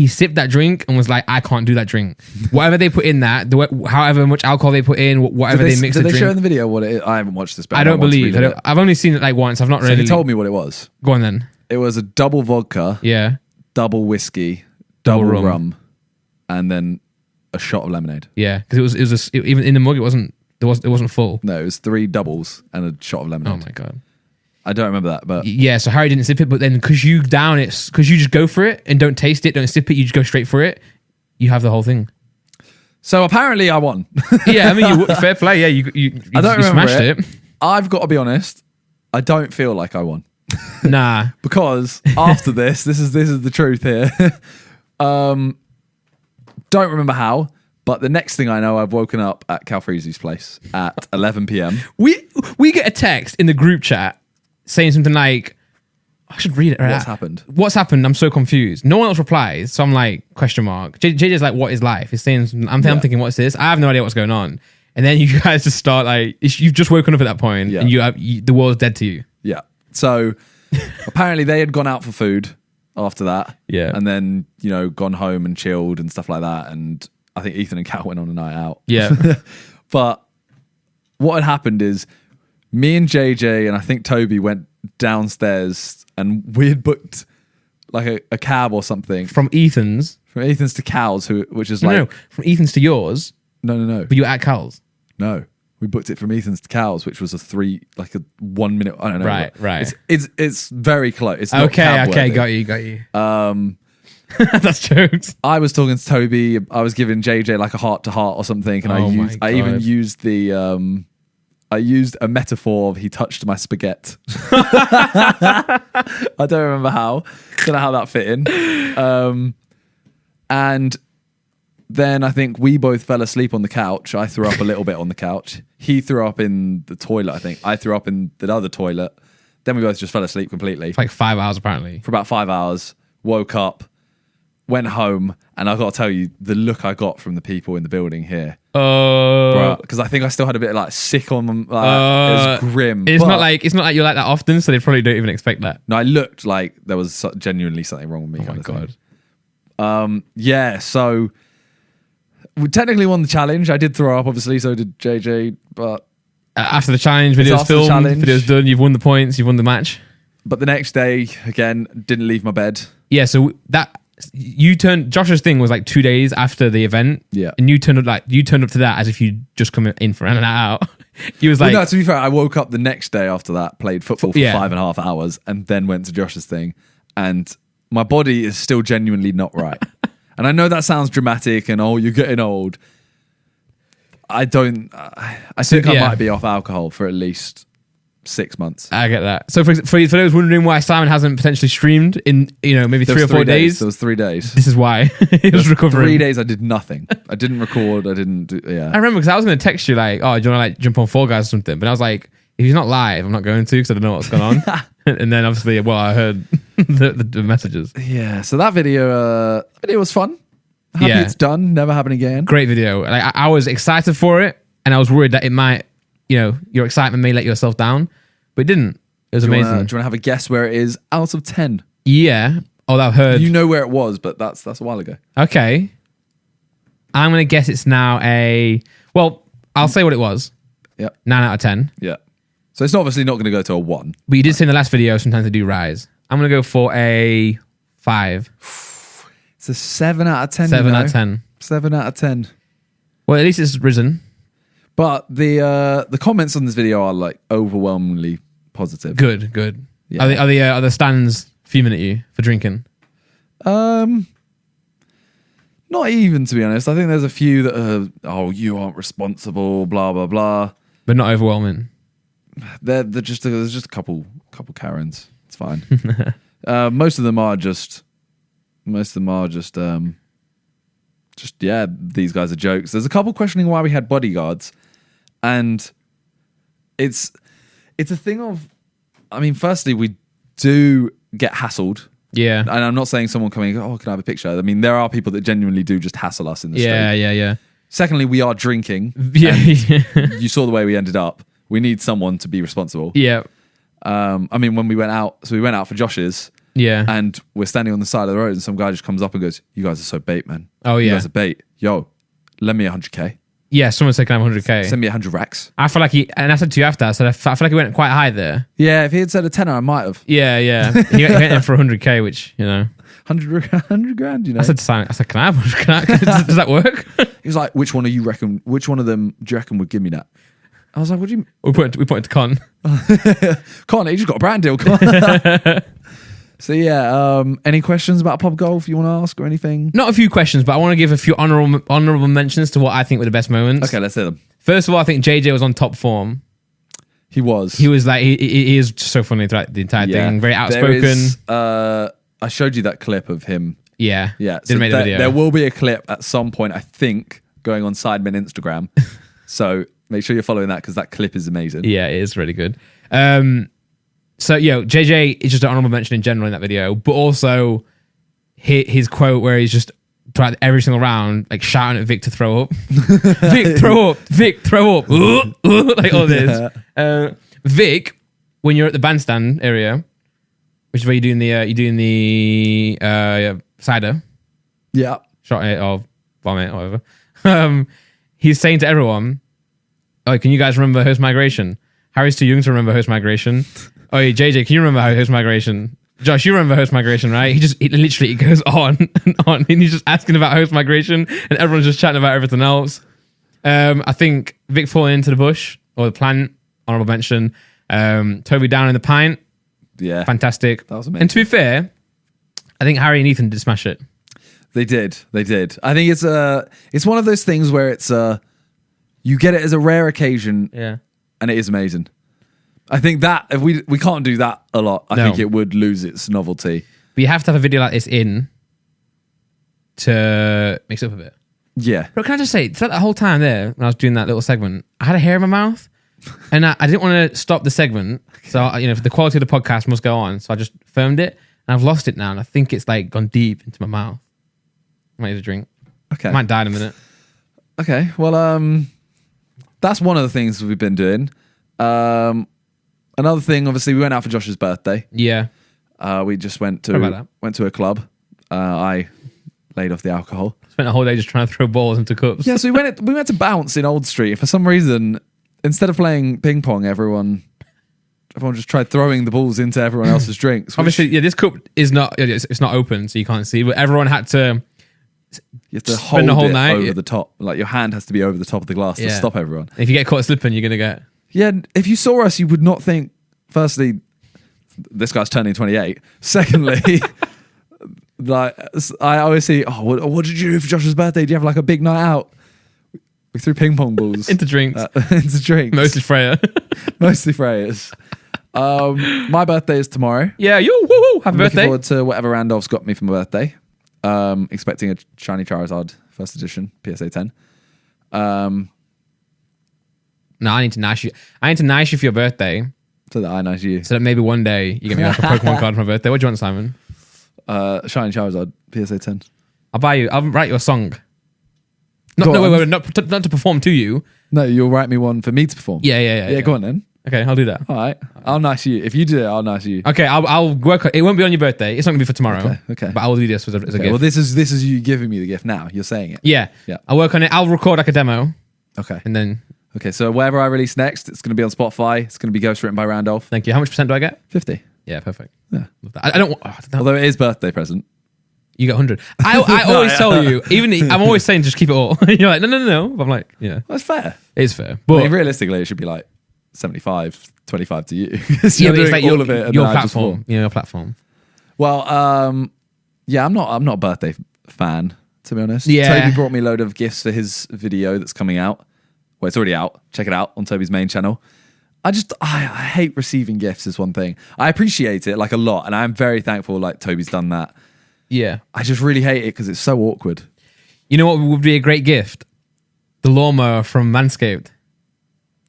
sipped that drink and was like, I can't do that drink. Whatever they put in that, however much alcohol they put in, whatever they mix the drink. Did they show in the video what it is? I haven't watched this, but I don't believe. I've only seen it like once. I've not So really. he told me what it was. Go on then. It was a double vodka, Yeah. double whiskey, double rum, and then a shot of lemonade. Yeah, because it was even in the mug. It wasn't full. No, it was 3 doubles and a shot of lemonade. Oh my god. I don't remember that, but Yeah, so Harry didn't sip it, but then because you down it, because you just go for it and don't taste it, don't sip it, you just go straight for it. You have the whole thing. so apparently I won. Yeah, I mean, fair play. Yeah, you I don't remember smashed it. I've got to be honest. I don't feel like I won Nah. because after this is the truth here. Don't remember how. But the next thing I know, I've woken up at Calfreezy's place at 11 p.m. We get a text in the group chat saying something like, I should read it. Right? What's happened? What's happened? I'm so confused. No one else replies. So I'm like, question mark. JJ's like, what is life? He's saying, I'm thinking, what's this? I have no idea what's going on. And then you guys just start like, you've just woken up at that point and the world's dead to you. Yeah. So apparently they had gone out for food after that. Yeah. And then, gone home and chilled and stuff like that. And I think Ethan and Kat went on a night out. Yeah. But what had happened is me and JJ and I think Toby went downstairs and we had booked like a cab or something. From Ethan's to Cal's, which is no, from Ethan's to yours. No. But you were at Cal's. No. We booked it from Ethan's to Cal's, which was a 1 minute. I don't know. Right. It's very close. It's not okay. Got you. That's jokes. I was talking to Toby. I was giving JJ like a heart to heart or something, and I even used I used a metaphor of he touched my spaghetti. I don't remember how. Don't know how that fit in. And then I think we both fell asleep on the couch. I threw up a little bit on the couch. He threw up in the toilet, I think. I threw up in the other toilet. Then we both just fell asleep completely. For like 5 hours, apparently. For about 5 hours. Woke up, went home, and I've got to tell you, the look I got from the people in the building here. Because I think I still had a bit of like sick on them. It was grim. It's not like you're like that often, so they probably don't even expect that. No, I looked like there was genuinely something wrong with me. Oh my God. So we technically won the challenge. I did throw up, obviously, so did JJ, but after the challenge, video's filmed, video's done, you've won the points, you've won the match. But the next day, again, didn't leave my bed. Yeah, so Josh's thing was like 2 days after the event. Yeah. And you turned up to that as if you just come in for an out. He was like, no, to be fair, I woke up the next day after that, played football for 5.5 hours, and then went to Josh's thing. And my body is still genuinely not right. And I know that sounds dramatic and, you're getting old. I think I might be off alcohol for at least 6 months. I get that. So for those wondering why Simon hasn't potentially streamed in, maybe 3 or 4 days. There was 3 days. This is why. He was recovering. 3 days I did nothing. I didn't record. I didn't do, yeah. I remember because I was going to text you like, oh, do you want to like jump on Fall Guys or something? But I was like, if he's not live, I'm not going to because I don't know what's going on. And then obviously, I heard the messages. Yeah, so that video was fun. Happy it's done. Never happen again. Great video. Like I was excited for it, and I was worried that it might, your excitement may let yourself down, but it didn't. It was amazing. Do you want to have a guess where it is out of 10? Yeah. Oh, I've heard. You know where it was, but that's a while ago. Okay. I'm gonna guess it's now I'll say what it was. Yep. 9 out of 10. Yeah. So it's obviously not going to go to a 1. But you did say in the last video sometimes they do rise. I'm going to go for a 5. It's a 7 out of 10. 7 out of 10. 7 out of 10. Well, at least it's risen. But the comments on this video are like overwhelmingly positive. Good. Yeah. Are the stands fuming at you for drinking? Not even, to be honest. I think there's a few that are, you aren't responsible, blah blah blah. But not overwhelming. There's just a couple Karens. It's fine. Most of them are just these guys are jokes. There's a couple questioning why we had bodyguards, and it's a thing of, I mean, firstly, we do get hassled. Yeah. And I'm not saying someone coming, can I have a picture? I mean, there are people that genuinely do just hassle us in the street. Yeah. Secondly, we are drinking. Yeah. You saw the way we ended up. We need someone to be responsible. Yeah. I mean, when we went out for Josh's. Yeah. And we're standing on the side of the road and some guy just comes up and goes, "You guys are so bait, man. Oh, yeah. You guys are bait. Yo, lend me 100K. Yeah, someone said, can I have 100K? Send me 100 racks." I feel like and I said to you after, I said, I feel like he went quite high there. Yeah, if he had said a tenner, I might have. Yeah. He went in for 100K, which, 100 grand, I said to Simon, can I have 100K? Does that work? He was like, which one of them do you reckon would give me that? I was like, what do you mean? We put it to Con. Con, he just got a brand deal. Con. So yeah, any questions about pub golf you want to ask or anything? Not a few questions, but I want to give a few honourable mentions to what I think were the best moments. Okay, let's hear them. First of all, I think JJ was on top form. He was. He was like, he is just so funny throughout the entire thing. Very outspoken. I showed you that clip of him. Yeah. Yeah. Didn't make the video. There will be a clip at some point, I think, going on Sidemen Instagram. So make sure you're following that because that clip is amazing. Yeah, it is really good. So, JJ is just an honorable mention in general in that video, but also his quote where he's just throughout every single round, like shouting at Vic to throw up. Vic, throw up. Vic, throw up. Like all this. Vic, when you're at the bandstand area, which is where you're doing the cider. Yeah. Shot it or vomit or whatever. He's saying to everyone, "Oh, can you guys remember host migration? Harry's too young to remember host migration. Oh, yeah, JJ, can you remember host migration? Josh, you remember host migration, right?" He literally goes on and on, and he's just asking about host migration, and everyone's just chatting about everything else. I think Vic falling into the bush or the plant, honorable mention. Toby down in the pint, yeah, fantastic. That was amazing. And to be fair, I think Harry and Ethan did smash it. They did. I think it's one of those things where it's you get it as a rare occasion, Yeah. and it is amazing. I think that if we can't do that a lot, I think it would lose its novelty. But you have to have a video like this in to mix it up a bit. Yeah. But can I just say, throughout that whole time there, when I was doing that little segment, I had a hair in my mouth, and I didn't want to stop the segment. So, the quality of the podcast must go on. So I just filmed it, and I've lost it now, and I think it's like gone deep into my mouth. I might need a drink. Okay. I might die in a minute. Okay. Well, that's one of the things we've been doing. Another thing, obviously, we went out for Josh's birthday. Yeah. We just went to a club. I laid off the alcohol. Spent a whole day just trying to throw balls into cups. Yeah, so we went to Bounce in Old Street. For some reason, instead of playing ping pong, everyone just tried throwing the balls into everyone else's drinks. Obviously, this cup is not it's not open, so you can't see. But everyone had to. You have to hold the whole it night over the top. Like your hand has to be over the top of the glass to stop everyone. If you get caught slipping, you're gonna get. Yeah, if you saw us, you would not think. Firstly, this guy's turning 28. Secondly, like I always see. Oh, what did you do for Josh's birthday? Do you have like a big night out? We threw ping pong balls into drinks. Into drinks. Mostly Freya. Mostly Freya's. My birthday is tomorrow. Yeah, woo! Happy birthday! Looking forward to whatever Randolph's got me for my birthday. Expecting a shiny Charizard first edition PSA 10. No, I need to nice you. I need to nice you for your birthday, so that I nice you. So that maybe one day you get me like a Pokemon card for my birthday. What do you want, Simon? Shiny Charizard PSA 10. I'll buy you. I'll write you a song. Wait, not to perform to you. No, you'll write me one for me to perform. Yeah. Go on then. Okay, I'll do that. All right, I'll nice you. If you do it, I'll nice you. Okay, I'll work. It won't be on your birthday. It's not gonna be for tomorrow. Okay. But I will do this as a gift. Well, this is you giving me the gift now. You're saying it. Yeah. I'll work on it. I'll record like a demo. Okay. And then. Okay, so whatever I release next, it's going to be on Spotify. It's going to be ghostwritten by Randolph. Thank you. How much % do I get? 50. Yeah, perfect. Yeah. I don't. Although it is birthday present. You get 100. I always tell you. I'm always saying just keep it all. You're like no. But I'm like yeah. That's fair. It is fair. But realistically, it should be like 75, 25 to you. You're doing like all of it. Your platform. Your platform. Well, yeah, I'm not a birthday fan, to be honest. Yeah. Toby brought me a load of gifts for his video that's coming out. Well, it's already out. Check it out on Toby's main channel. I hate receiving gifts is one thing. I appreciate it like a lot, and I'm very thankful like Toby's done that. Yeah. I just really hate it because it's so awkward. You know what would be a great gift? The lawnmower from Manscaped.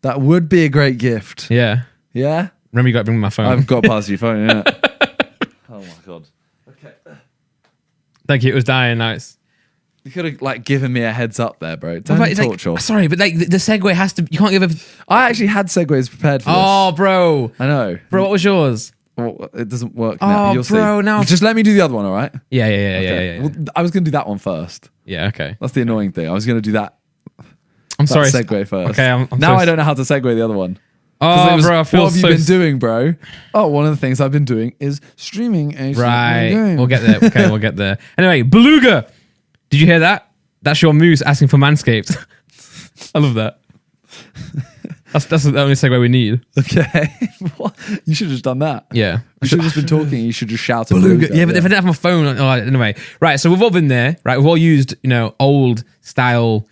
That would be a great gift. Yeah. Yeah? Remember you got to bring my phone. I've got past your phone, yeah. Oh my God. Okay. Thank you. It was dying. Nice. You could have like given me a heads up there, bro. Don't torture. Like, sorry, but like the segue has to. You can't give a. I actually had segues prepared for this. Oh, bro. I know, bro. What was yours? Well, it doesn't work now. Oh, You'll bro. See. Now just let me do the other one, all right? Yeah. Well, I was going to do that one first. Yeah. Okay. That's the annoying thing. I was going to do that. I'm sorry. Segue first. Okay. I'm now I don't know how to segue the other one. Oh, bro. I feel what have you been doing, bro? Oh, one of the things I've been doing is streaming a right. We'll get there. Okay, we'll get there. Anyway, Beluga. Did you hear that? That's your moose asking for Manscaped. I love that. That's the only segue we need. Okay. You should have just done that. Yeah. You should have just been talking. You should just shout Beluga. Yeah, but if I didn't have my phone on, anyway. Right, so we've all been there, right? We've all used, old style,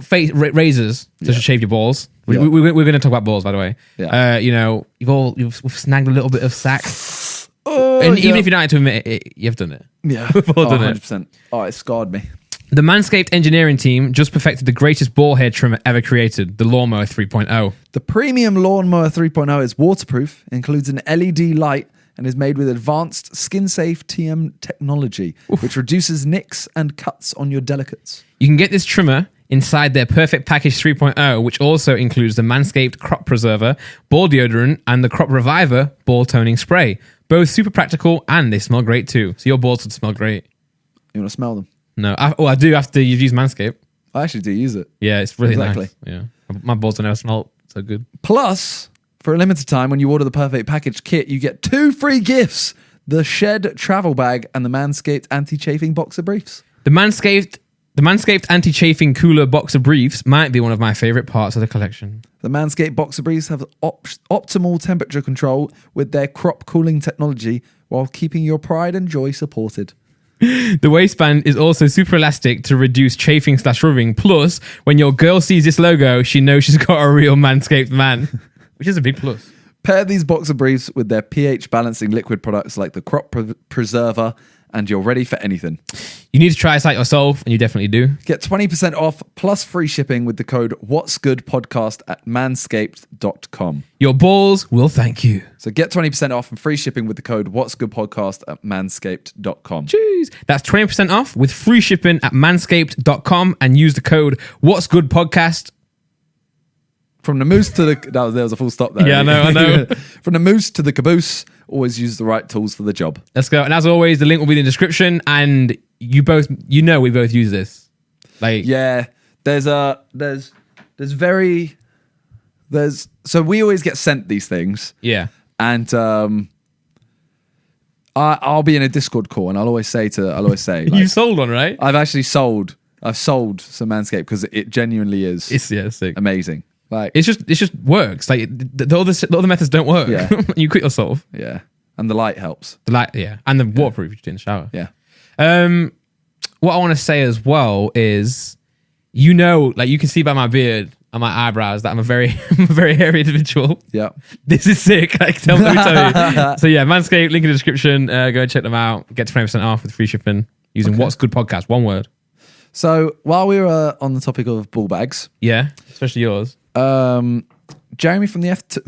face razors to shave your balls. We're going to talk about balls, by the way. Yeah. You've snagged a little bit of sack. Oh, and even if you don't like to admit it, you've done it. Yeah. We've all done it. 100%. Oh, it scarred me. The Manscaped engineering team just perfected the greatest ball hair trimmer ever created, the Lawnmower 3.0. The premium Lawnmower 3.0 is waterproof, includes an LED light, and is made with advanced skin-safe TM technology, which reduces nicks and cuts on your delicates. You can get this trimmer inside their Perfect Package 3.0, which also includes the Manscaped Crop Preserver, Ball Deodorant, and the Crop Reviver Ball Toning Spray. Both super practical, and they smell great too. So your balls would smell great. You want to smell them? No, I do after you've used Manscaped. I actually do use it. Yeah, it's really Exactly. nice. Yeah, my balls don't ever smell so good. Plus, for a limited time, when you order the Perfect Package kit, you get 2 free gifts: the Shed Travel Bag and the Manscaped Anti-Chafing Boxer Briefs. The Manscaped Anti-Chafing Cooler Boxer Briefs might be one of my favorite parts of the collection. The Manscaped Boxer Briefs have optimal temperature control with their crop cooling technology while keeping your pride and joy supported. The waistband is also super elastic to reduce chafing/rubbing. Plus, when your girl sees this logo, she knows she's got a real Manscaped man, which is a big plus. Pair these boxer briefs with their pH balancing liquid products like the Crop Preserver, and you're ready for anything. You need to try this out yourself, and you definitely do. Get 20% off plus free shipping with the code What's Good Podcast at manscaped.com. Your balls will thank you. So get 20% off and free shipping with the code What's Good Podcast at manscaped.com. Jeez. That's 20% off with free shipping at manscaped.com and use the code What's Good Podcast. From the moose to the... there was a full stop there. Yeah, I know. From the moose to the caboose, always use the right tools for the job. Let's go. And as always, the link will be in the description. And we both use this. Like, yeah, so we always get sent these things. Yeah. And I'll be in a Discord call and I'll always say like, you sold one, right? I've sold some Manscaped because it genuinely is Sick. amazing. Like It's just works. Like the other methods don't work. Yeah. You quit yourself. Yeah. And the light helps. The light, yeah. And the waterproof you do in the shower. Yeah. What I want to say as well is, like you can see by my beard and my eyebrows that I'm a very hairy individual. Yeah. This is sick. Like, let me tell you. So yeah, Manscaped, link in the description. Go and check them out. Get 20% off with free shipping using What's Good Podcast. One word. So while we were on the topic of ball bags, Yeah, especially yours. Jeremy from the F2.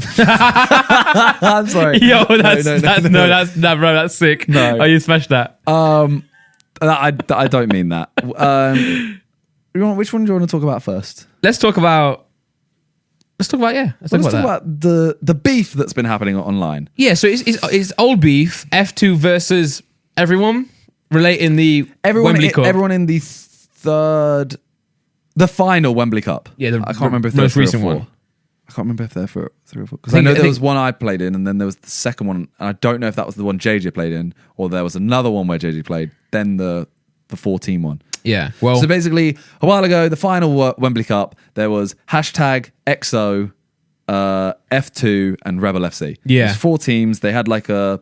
I'm sorry. Yo, that's sick. No. Oh, you smashed that. I don't mean that. Which one do you want to talk about first? Let's talk about Let's talk about the beef that's been happening online. Yeah, so it's old beef, F2 versus everyone, relating the Wembley Cup. Everyone in the final Wembley Cup. Yeah, I can't remember if most there were recent 3 or 4. one. I can't remember if there were 3 or 4. Because I know there was one I played in, and then there was the second one. And I don't know if that was the one JJ played in, or there was another one where JJ played, then the 4-team one. Yeah, well... So basically, a while ago, the final Wembley Cup, there was hashtag XO, F2, and Rebel FC. Yeah. It was 4 teams. They had like this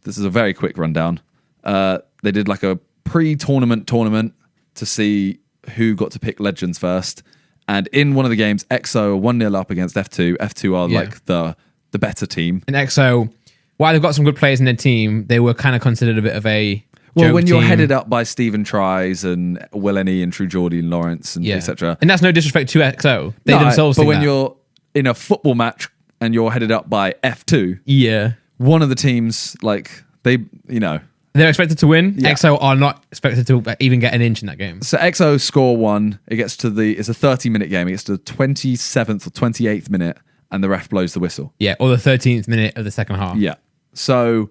is a very quick rundown. They did like a pre-tournament to see who got to pick legends first. And in one of the games, XO 1-0 up against F2. F2 are like the better team. And XO, while they've got some good players in their team, they were kind of considered a bit of a Well, when you're team. headed up by Stephen Tries and Willenny and True Geordie and Lawrence and etc. And that's no disrespect to XO. They themselves But think when that. you're in a football match and you're headed up by F2, Yeah. one of the teams, like, They're expected to win. Yeah. XO are not expected to even get an inch in that game. So XO score 1. It's a 30-minute game. It gets to the 27th or 28th minute, and the ref blows the whistle. Yeah, or the 13th minute of the second half. Yeah. So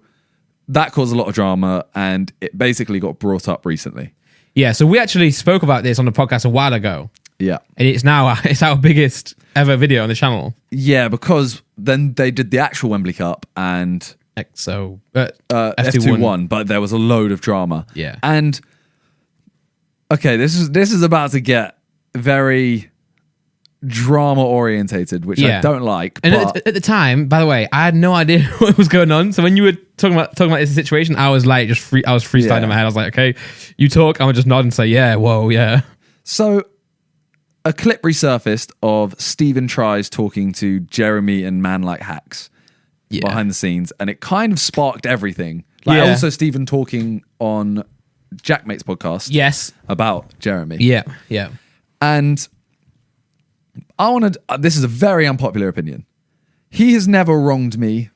that caused a lot of drama, and it basically got brought up recently. Yeah, so we actually spoke about this on the podcast a while ago. Yeah. And it's our biggest ever video on the channel. Yeah, because then they did the actual Wembley Cup, and XO F2 won, but there was a load of drama. Yeah. And okay, this is about to get very drama orientated, which I don't like. And but at the time, by the way, I had no idea what was going on. So when you were talking about this situation, I was like, I was freestyling in my head. I was like, okay, you talk, I would just nod and say, yeah, whoa, yeah. So a clip resurfaced of Stephen Tries talking to Jeremy and Man Like Hacks behind the scenes, and it kind of sparked everything. Like also Stephen talking on Jack Mate's podcast. Yes. About Jeremy. Yeah. Yeah. And I want to. This is a very unpopular opinion. He has never wronged me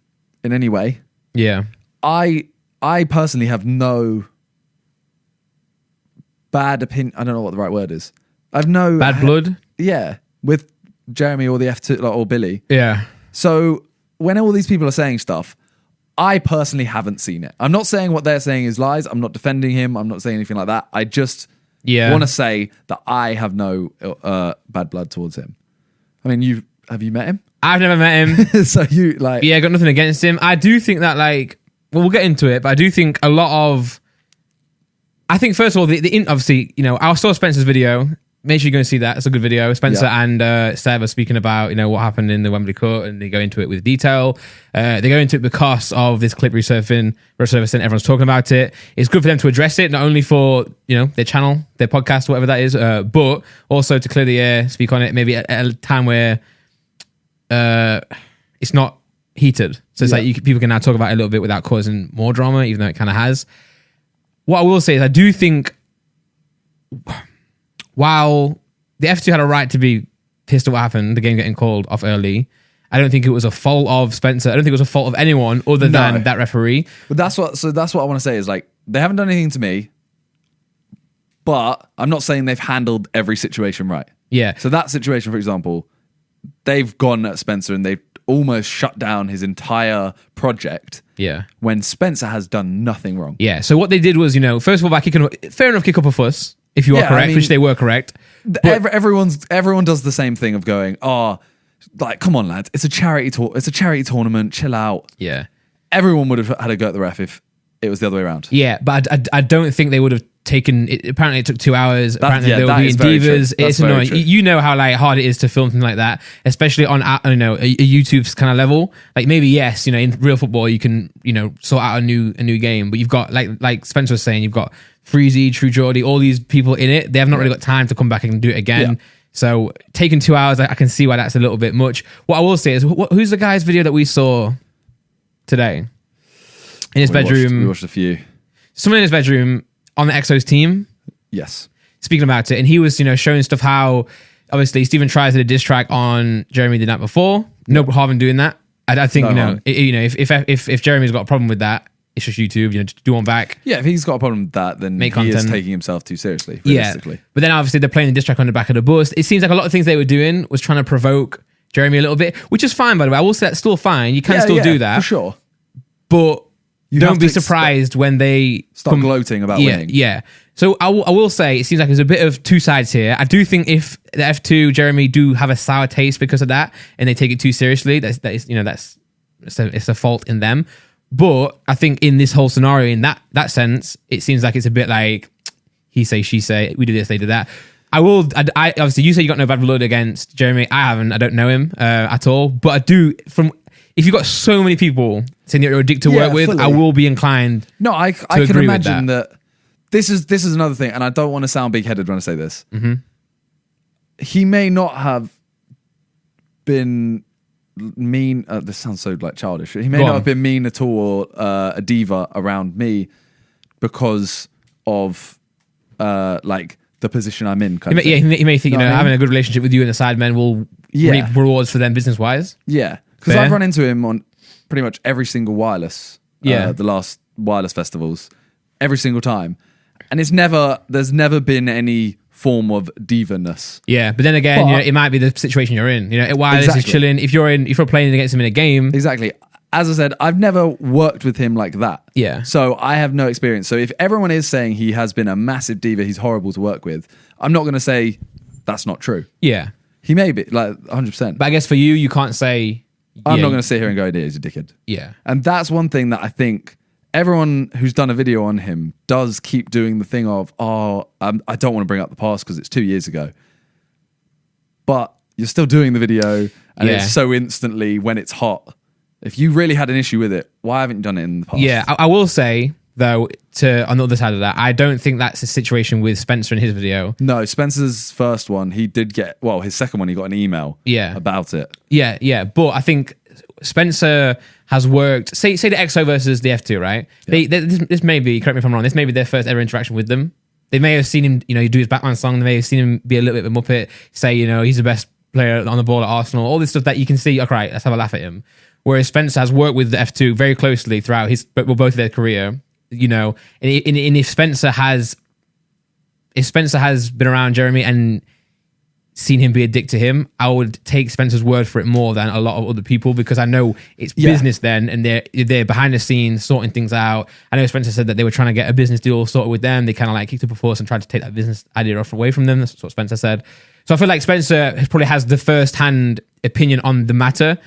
in any way. Yeah. I personally have no bad opinion. I don't know what the right word is. I've no Bad blood. Yeah, with Jeremy or the F2 or Billy. Yeah. So when all these people are saying stuff, I personally haven't seen it. I'm not saying what they're saying is lies. I'm not defending him. I'm not saying anything like that. I just want to say that I have no bad blood towards him. I mean, have you met him? I've never met him. So you like... Yeah, got nothing against him. I do think that well, we'll get into it, but I do think a lot of... I think, first of all, obviously, I saw Spencer's video. Make sure you go and see that. It's a good video. Spencer and Seb are speaking about, what happened in the Wembley Cup, and they go into it with detail. They go into it because of this clip resurfacing. Everyone's talking about it. It's good for them to address it, not only for, their channel, their podcast, whatever that is, but also to clear the air, speak on it, maybe at a time where it's not heated. So it's like people can now talk about it a little bit without causing more drama, even though it kind of has. What I will say is I do think... While the F2 had a right to be pissed at what happened, the game getting called off early, I don't think it was a fault of Spencer. I don't think it was a fault of anyone other than that referee. But that's what I want to say is like, they haven't done anything to me, but I'm not saying they've handled every situation right. Yeah. So that situation, for example, they've gone at Spencer and they've almost shut down his entire project. Yeah. When Spencer has done nothing wrong. Yeah. So what they did was, first of all, by fair enough, kick up a fuss. If you are correct, which they were correct. Everyone does the same thing of going, come on, lads, it's a charity tournament, chill out. Yeah. Everyone would have had a go at the ref if it was the other way around. Yeah, but I don't think they would have taken it. Apparently it took 2 hours. Apparently they were being divas. It's annoying. You know how hard it is to film something like that, especially on a YouTube's kind of level. Like maybe yes, in real football you can sort out a new game, but you've got like Spencer was saying, you've got Freezy, True Geordie, all these people in it. They have not really got time to come back and do it again. Yeah. So taking 2 hours, I can see why that's a little bit much. What I will say is, who's the guy's video that we saw today in his bedroom? We watched a few. Someone in his bedroom on the Exos team. Yes. Speaking about it, and he was showing stuff how obviously Stephen tries to diss track on Jeremy the night before. No harm in doing that. I think if Jeremy's got a problem with that, it's just YouTube, just do one back. Yeah, if he's got a problem with that, then he is taking himself too seriously, realistically. Yeah. But then obviously they're playing the diss track on the back of the bus. It seems like a lot of things they were doing was trying to provoke Jeremy a little bit, which is fine, by the way. I will say that's still fine. You can still do that. For sure. But don't be surprised when they start gloating about winning. Yeah. So I will say it seems like there's a bit of two sides here. I do think if the F2 Jeremy do have a sour taste because of that and they take it too seriously, it's a fault in them. But I think in this whole scenario, in that sense, it seems like it's a bit like he say, she say, we do this, they do that. I obviously you say you got no bad blood against Jeremy. I haven't. I don't know him at all. But I do. If you've got so many people saying that you're a dick to work with, fully. I will be inclined. No, I can imagine that. This is another thing, and I don't want to sound big-headed when I say this. Mm-hmm. He may not have been mean. This sounds so childish. He may not have been mean at all, or a diva around me because of the position I'm in. He may think having a good relationship with you and the Sidemen will reap rewards for them business wise. Yeah, because I've run into him on pretty much every single wireless. The last wireless festivals, every single time, and there's never been any form of diva-ness. Yeah, but then again, it might be the situation you're in. Wireless is chilling. If you're playing against him in a game, exactly. As I said, I've never worked with him like that. Yeah. So I have no experience. So if everyone is saying he has been a massive diva, he's horrible to work with, I'm not going to say that's not true. Yeah. He may be, 100%. But I guess for you can't say... I'm not going to sit here and go, he's a dickhead. Yeah. And that's one thing that I think everyone who's done a video on him does keep doing the thing of, I don't want to bring up the past because it's 2 years ago. But you're still doing the video and it's so instantly when it's hot. If you really had an issue with it, why haven't you done it in the past? Yeah, I will say, though, on the other side of that, I don't think that's a situation with Spencer in his video. No, Spencer's first one, he did get... Well, his second one, he got an email about it. Yeah. But I think Spencer has worked. Say the XO versus the F2, right? Yeah. This may be, correct me if I'm wrong. This may be their first ever interaction with them. They may have seen him, do his Batman song. They may have seen him be a little bit of a muppet. Say, he's the best player on the ball at Arsenal. All this stuff that you can see. Okay, right, let's have a laugh at him. Whereas Spencer has worked with the F2 very closely throughout both of their career. And if Spencer has been around Jeremy and seen him be a dick to him, I would take Spencer's word for it more than a lot of other people, because I know it's business then, and they're behind the scenes sorting things out. I know Spencer said that they were trying to get a business deal sorted with them. They kind of like kicked up a fuss and tried to take that business idea away from them. That's what Spencer said. So I feel like Spencer probably has the first-hand opinion on the matter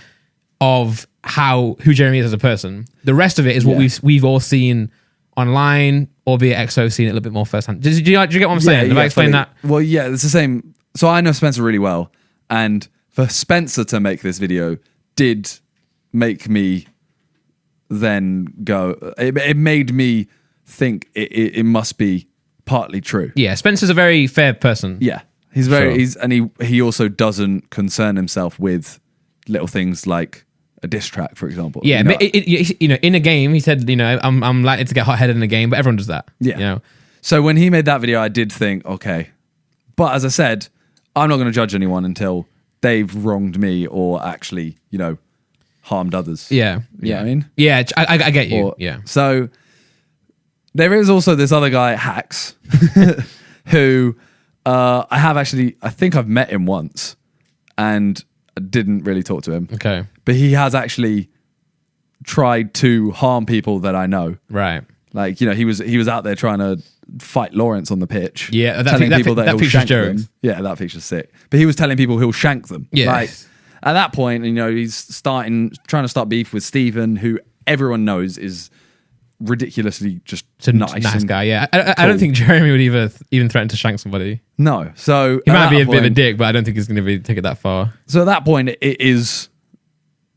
of who Jeremy is as a person. The rest of it is what we've all seen online, albeit XO seen it a little bit more firsthand. Do you get what I'm saying? Have I explained that? Well, yeah, it's the same. So I know Spencer really well, and for Spencer to make this video did make me then go. It made me think it must be partly true. Yeah, Spencer's a very fair person. Yeah, he's he also doesn't concern himself with little things like a diss track, for example. Yeah, but in a game, he said, I'm likely to get hot-headed in a game, but everyone does that. Yeah. So when he made that video, I did think, okay, but as I said, I'm not going to judge anyone until they've wronged me or actually, harmed others. Yeah. You know what I mean? Yeah, I get you. So there is also this other guy, Hacks, who I think I've met him once and didn't really talk to him. Okay. But he has actually tried to harm people that I know. Right. Like, he was out there trying to fight Lawrence on the pitch. Yeah, telling people that he'll shank them. jokes. Yeah, that feature's sick. But he was telling people he'll shank them. Yeah. Like, at that point, he's trying to start beef with Stephen, who everyone knows is ridiculously just nice guy. Yeah, I don't think Jeremy would even threaten to shank somebody. No, so he might be a bit of a dick, but I don't think he's going to take it that far. So at that point, it is.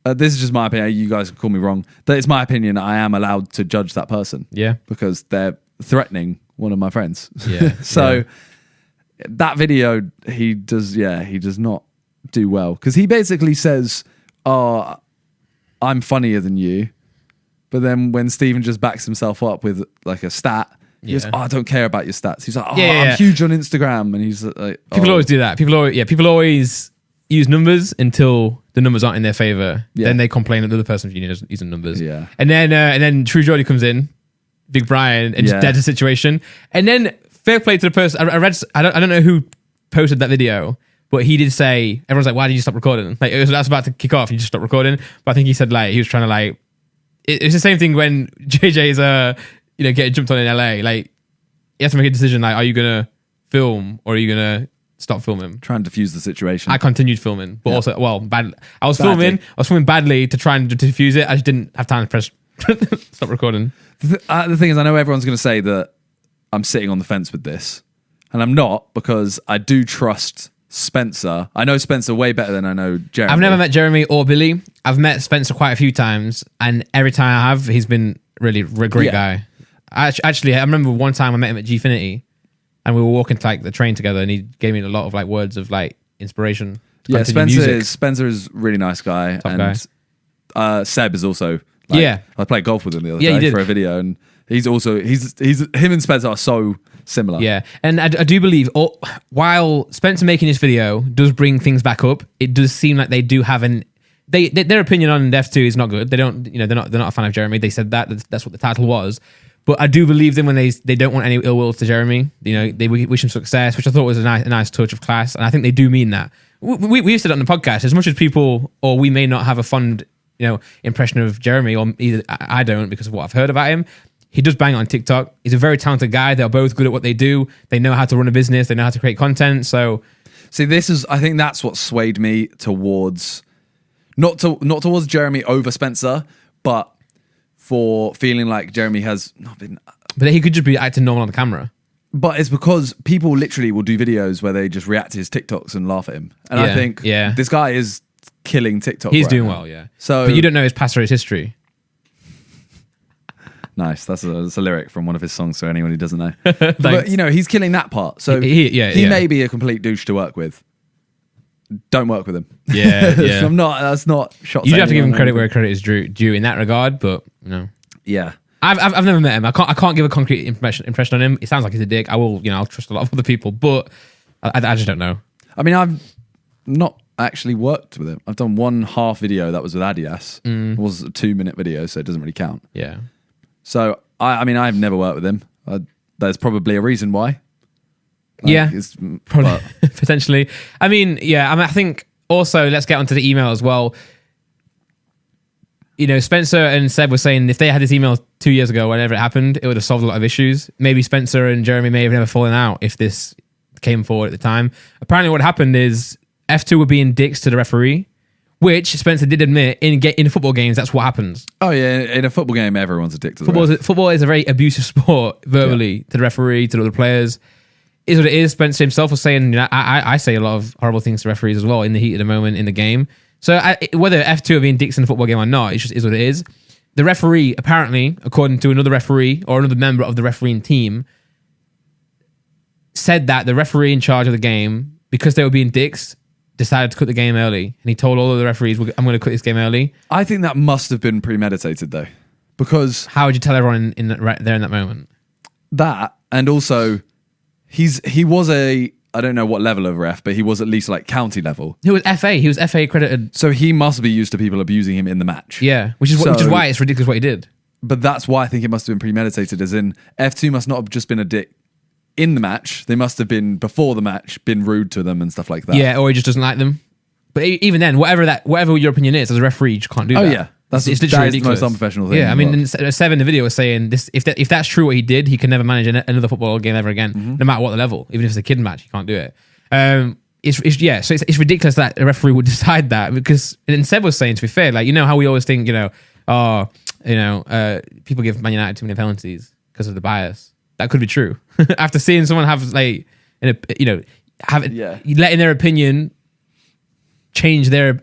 This is just my opinion. You guys can call me wrong. That it's my opinion. I am allowed to judge that person. Yeah, because they're threatening one of my friends. Yeah. So that video, he does not do well, because he basically says, "Oh, I'm funnier than you." But then when Steven just backs himself up with like a stat, he goes, "Oh, I don't care about your stats." He's like, I'm huge on Instagram. And he's like, people always do that. People always use numbers until the numbers aren't in their favor. Yeah. Then they complain that the other person's using numbers. Yeah. And then True Geordie comes in, Big Brian, and just dead the situation. And then fair play to the person. I don't know who posted that video, but he did say, everyone's like, "Why did you stop recording?" Like, that's about to kick off, you just stopped recording. But I think he said like he was trying to like. It's the same thing when JJ's getting jumped on in LA. Like, he has to make a decision. Like, are you gonna film or are you gonna stop filming? Try and diffuse the situation. I continued filming, but also, bad. I was filming badly to try and diffuse it. I just didn't have time to press stop recording. The thing is, I know everyone's going to say that I'm sitting on the fence with this, and I'm not, because I do trust Spencer. I know Spencer way better than I know Jeremy. I've never met Jeremy or Billy. I've met Spencer quite a few times, and every time I have, he's been really a great guy. I remember one time I met him at Gfinity, and we were walking to like the train together, and he gave me a lot of like words of like inspiration. Yeah, Spencer is a really nice guy. Top guy. Seb is also. I played golf with him the other day for a video, and he's him and Spencer are so similar. Yeah, and I do believe while Spencer making this video does bring things back up, it does seem like they do have their opinion on F2 is not good. They don't, they're not a fan of Jeremy. They said that's what the title was. But I do believe them when they don't want any ill will to Jeremy. They wish him success, which I thought was a nice touch of class, and I think they do mean that. We've said it on the podcast. As much as people, or we may not have a fond, impression of Jeremy, or either I don't because of what I've heard about him. He does bang on TikTok. He's a very talented guy. They're both good at what they do. They know how to run a business. They know how to create content. So, see, I think that's what swayed me towards, not towards Jeremy over Spencer, but for feeling like Jeremy has not been. But he could just be acting normal on the camera. But it's because people literally will do videos where they just react to his TikToks and laugh at him. And I think this guy is killing TikTok. He's doing well, yeah. So, but you don't know his past or his history. Nice. That's a lyric from one of his songs for anyone who doesn't know. But, he's killing that part. So he may be a complete douche to work with. don't work with him. Yeah, yeah. So that's not shot. You do have to give him credit where credit is due in that regard, but Yeah. I've never met him. I can't give a concrete impression on him. It sounds like he's a dick. I'll trust a lot of other people, but I just don't know. I mean, I've not actually worked with him. I've done one half video that was with Adidas. It was a 2-minute video, so it doesn't really count. Yeah. So I mean, I've never worked with him. There's probably a reason why. Probably potentially. I mean, I think also let's get onto the email as well. Spencer and Seb were saying if they had this email 2 years ago, whenever it happened, it would have solved a lot of issues. Maybe Spencer and Jeremy may have never fallen out if this came forward at the time. Apparently what happened is F2 were being dicks to the referee, which Spencer did admit in football games, that's what happens. Oh yeah, in a football game, everyone's a dick to the ref. Football is a very abusive sport, verbally, to the referee, to the other players. Is what it is. Spencer himself was saying, I say a lot of horrible things to referees as well in the heat of the moment in the game. So whether F2 are being dicks in the football game or not, it just is what it is. The referee, apparently, according to another referee or another member of the refereeing team, said that the referee in charge of the game, because they were being dicks, decided to cut the game early. And he told all of the referees, I'm going to cut this game early. I think that must have been premeditated, though. Because... How would you tell everyone right there in that moment? That, and also, he was I don't know what level of ref, but he was at least like county level. He was FA. He was FA accredited. So he must be used to people abusing him in the match. Yeah, which is why it's ridiculous what he did. But that's why I think it must have been premeditated, as in F2 must not have just been a dick in the match. They must have been, before the match, been rude to them and stuff like that. Yeah, or he just doesn't like them. But even then, whatever your opinion is, as a referee, you just can't do that. Oh yeah. It's literally the most unprofessional thing. Yeah, I mean, Seven in the video was saying this: if that's true, what he did, he can never manage another football game ever again, no matter what the level. Even if it's a kid match, he can't do it. So it's ridiculous that a referee would decide that, because and Seb was saying, to be fair, like, how we always think, people give Man United too many penalties because of the bias. That could be true. After seeing someone have letting their opinion change their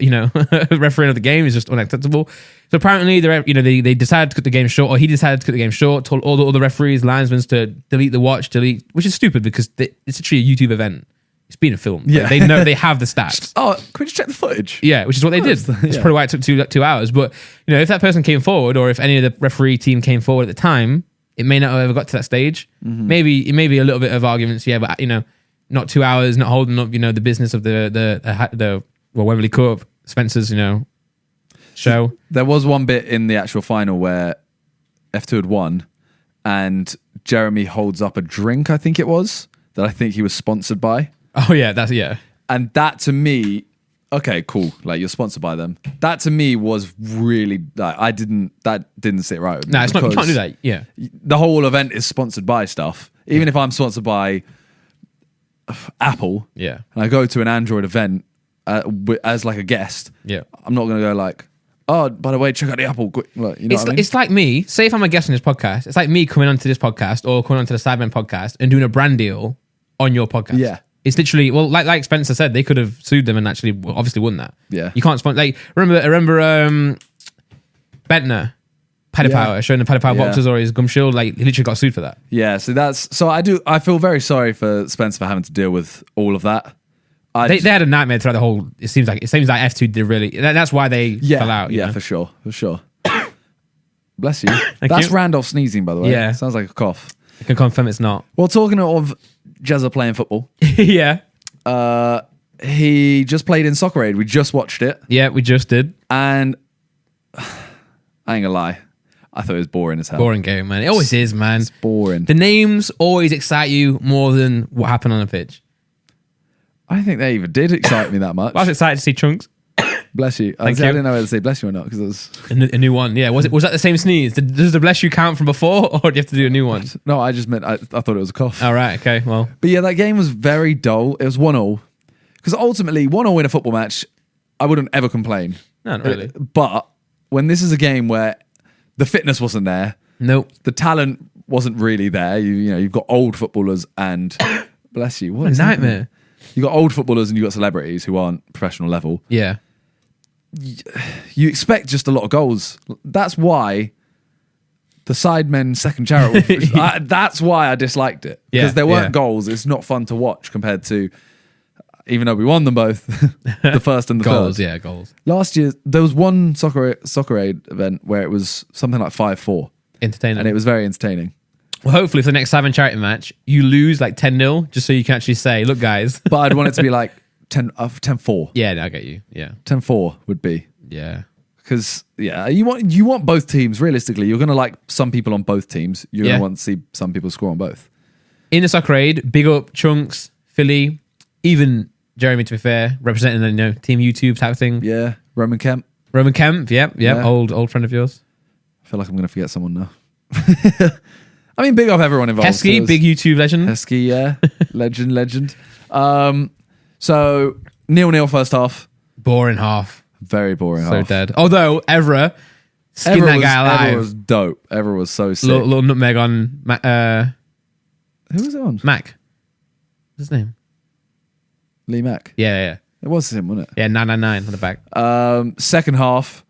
refereeing of the game is just unacceptable. So apparently they decided to cut the game short, or he decided to cut the game short, told all the other referees, linesmen to delete the watch, which is stupid because it's actually a YouTube event. It's been a film. Yeah. They know, they have the stats. Oh, can we just check the footage? Yeah, which is what they did. It's probably why it took 2 hours. But if that person came forward, or if any of the referee team came forward at the time, it may not have ever got to that stage. Maybe it may be a little bit of arguments, but not 2 hours, not holding up the business of the Wembley Cup, Spencer's show. There was one bit in the actual final where F2 had won, and Jeremy holds up a drink, I think it was, that I think he was sponsored by. Oh yeah, and that to me, okay, cool. Like, you're sponsored by them. That to me was really that didn't sit right with me. No, it's not. You can't do that. Yeah, the whole event is sponsored by stuff. Even if I'm sponsored by Apple, and I go to an Android event as like a guest, I'm not going to go like, oh, by the way, check out the Apple. What I mean? It's like me. Say if I'm a guest on this podcast, it's like me coming onto this podcast or coming onto the Sidemen podcast and doing a brand deal on your podcast. Yeah. It's literally, well, like Spencer said, they could have sued them and actually obviously won that. Yeah. You can't sponsor, like, remember Bentner, Paddy Power, showing the Paddy Power boxes or his gum shield, like, he literally got sued for that. Yeah, so I feel very sorry for Spencer for having to deal with all of that. They had a nightmare throughout the whole, it seems like F2 did really, that's why they fell out. Yeah, for sure. Bless you. That's you. Randolph sneezing, by the way. Yeah. Sounds like a cough. I can confirm it's not. Well, talking of Jezza playing football. Yeah. He just played in Soccer Aid. We just watched it. Yeah, we just did. And I ain't gonna lie, I thought it was boring as hell. Boring game, man. It always is, man. It's boring. The names always excite you more than what happened on the pitch. I think they even did excite me that much. I was excited to see Chunks. Bless you. I didn't know whether to say bless you or not, because it was a new one. Yeah, was that the same sneeze? Does the bless you count from before, or do you have to do a new one? No, I just meant I thought it was a cough. All right, okay, well. But yeah, that game was very dull. It was 1-1. Because ultimately, 1-1 in a football match, I wouldn't ever complain. No, not really. But when this is a game where the fitness wasn't there, nope, the talent wasn't really there. You've got old footballers and bless you, what a nightmare. You got old footballers and you got celebrities who aren't professional level. Yeah. You expect just a lot of goals. That's why the Sidemen second chariot. That's why I disliked it, because there weren't goals. It's not fun to watch compared to even though we won them both, the first and the Goals, third. yeah, goals. Last year, there was one soccer aid event where it was something like 5-4. Entertaining. And it was very entertaining. Well, hopefully for the next Sidemen charity match, you lose like 10-0, just so you can actually say, look, guys. But I'd want it to be like 10-4. Yeah, no, I get you. Yeah. 10-4 would be. Yeah. Because, yeah, you want both teams, realistically. You're going to like some people on both teams. You're going to want to see some people score on both. In the soccer aid, big up Chunks, Philly, even Jeremy, to be fair, representing the Team YouTube type of thing. Yeah, Roman Kemp. Roman Kemp, yep, old friend of yours. I feel like I'm going to forget someone now. I mean, big up everyone involved. Heskey, big YouTube legend. Heskey, yeah. legend. So, 0-0 first half. Boring half. Very boring half. So dead. Although, Evra skinned that guy alive. Evra was dope. Evra was so sick. Little nutmeg on Who was it on? Mac. What's his name? Lee Mack. Yeah. It was him, wasn't it? Yeah, 999 on the back. Second half,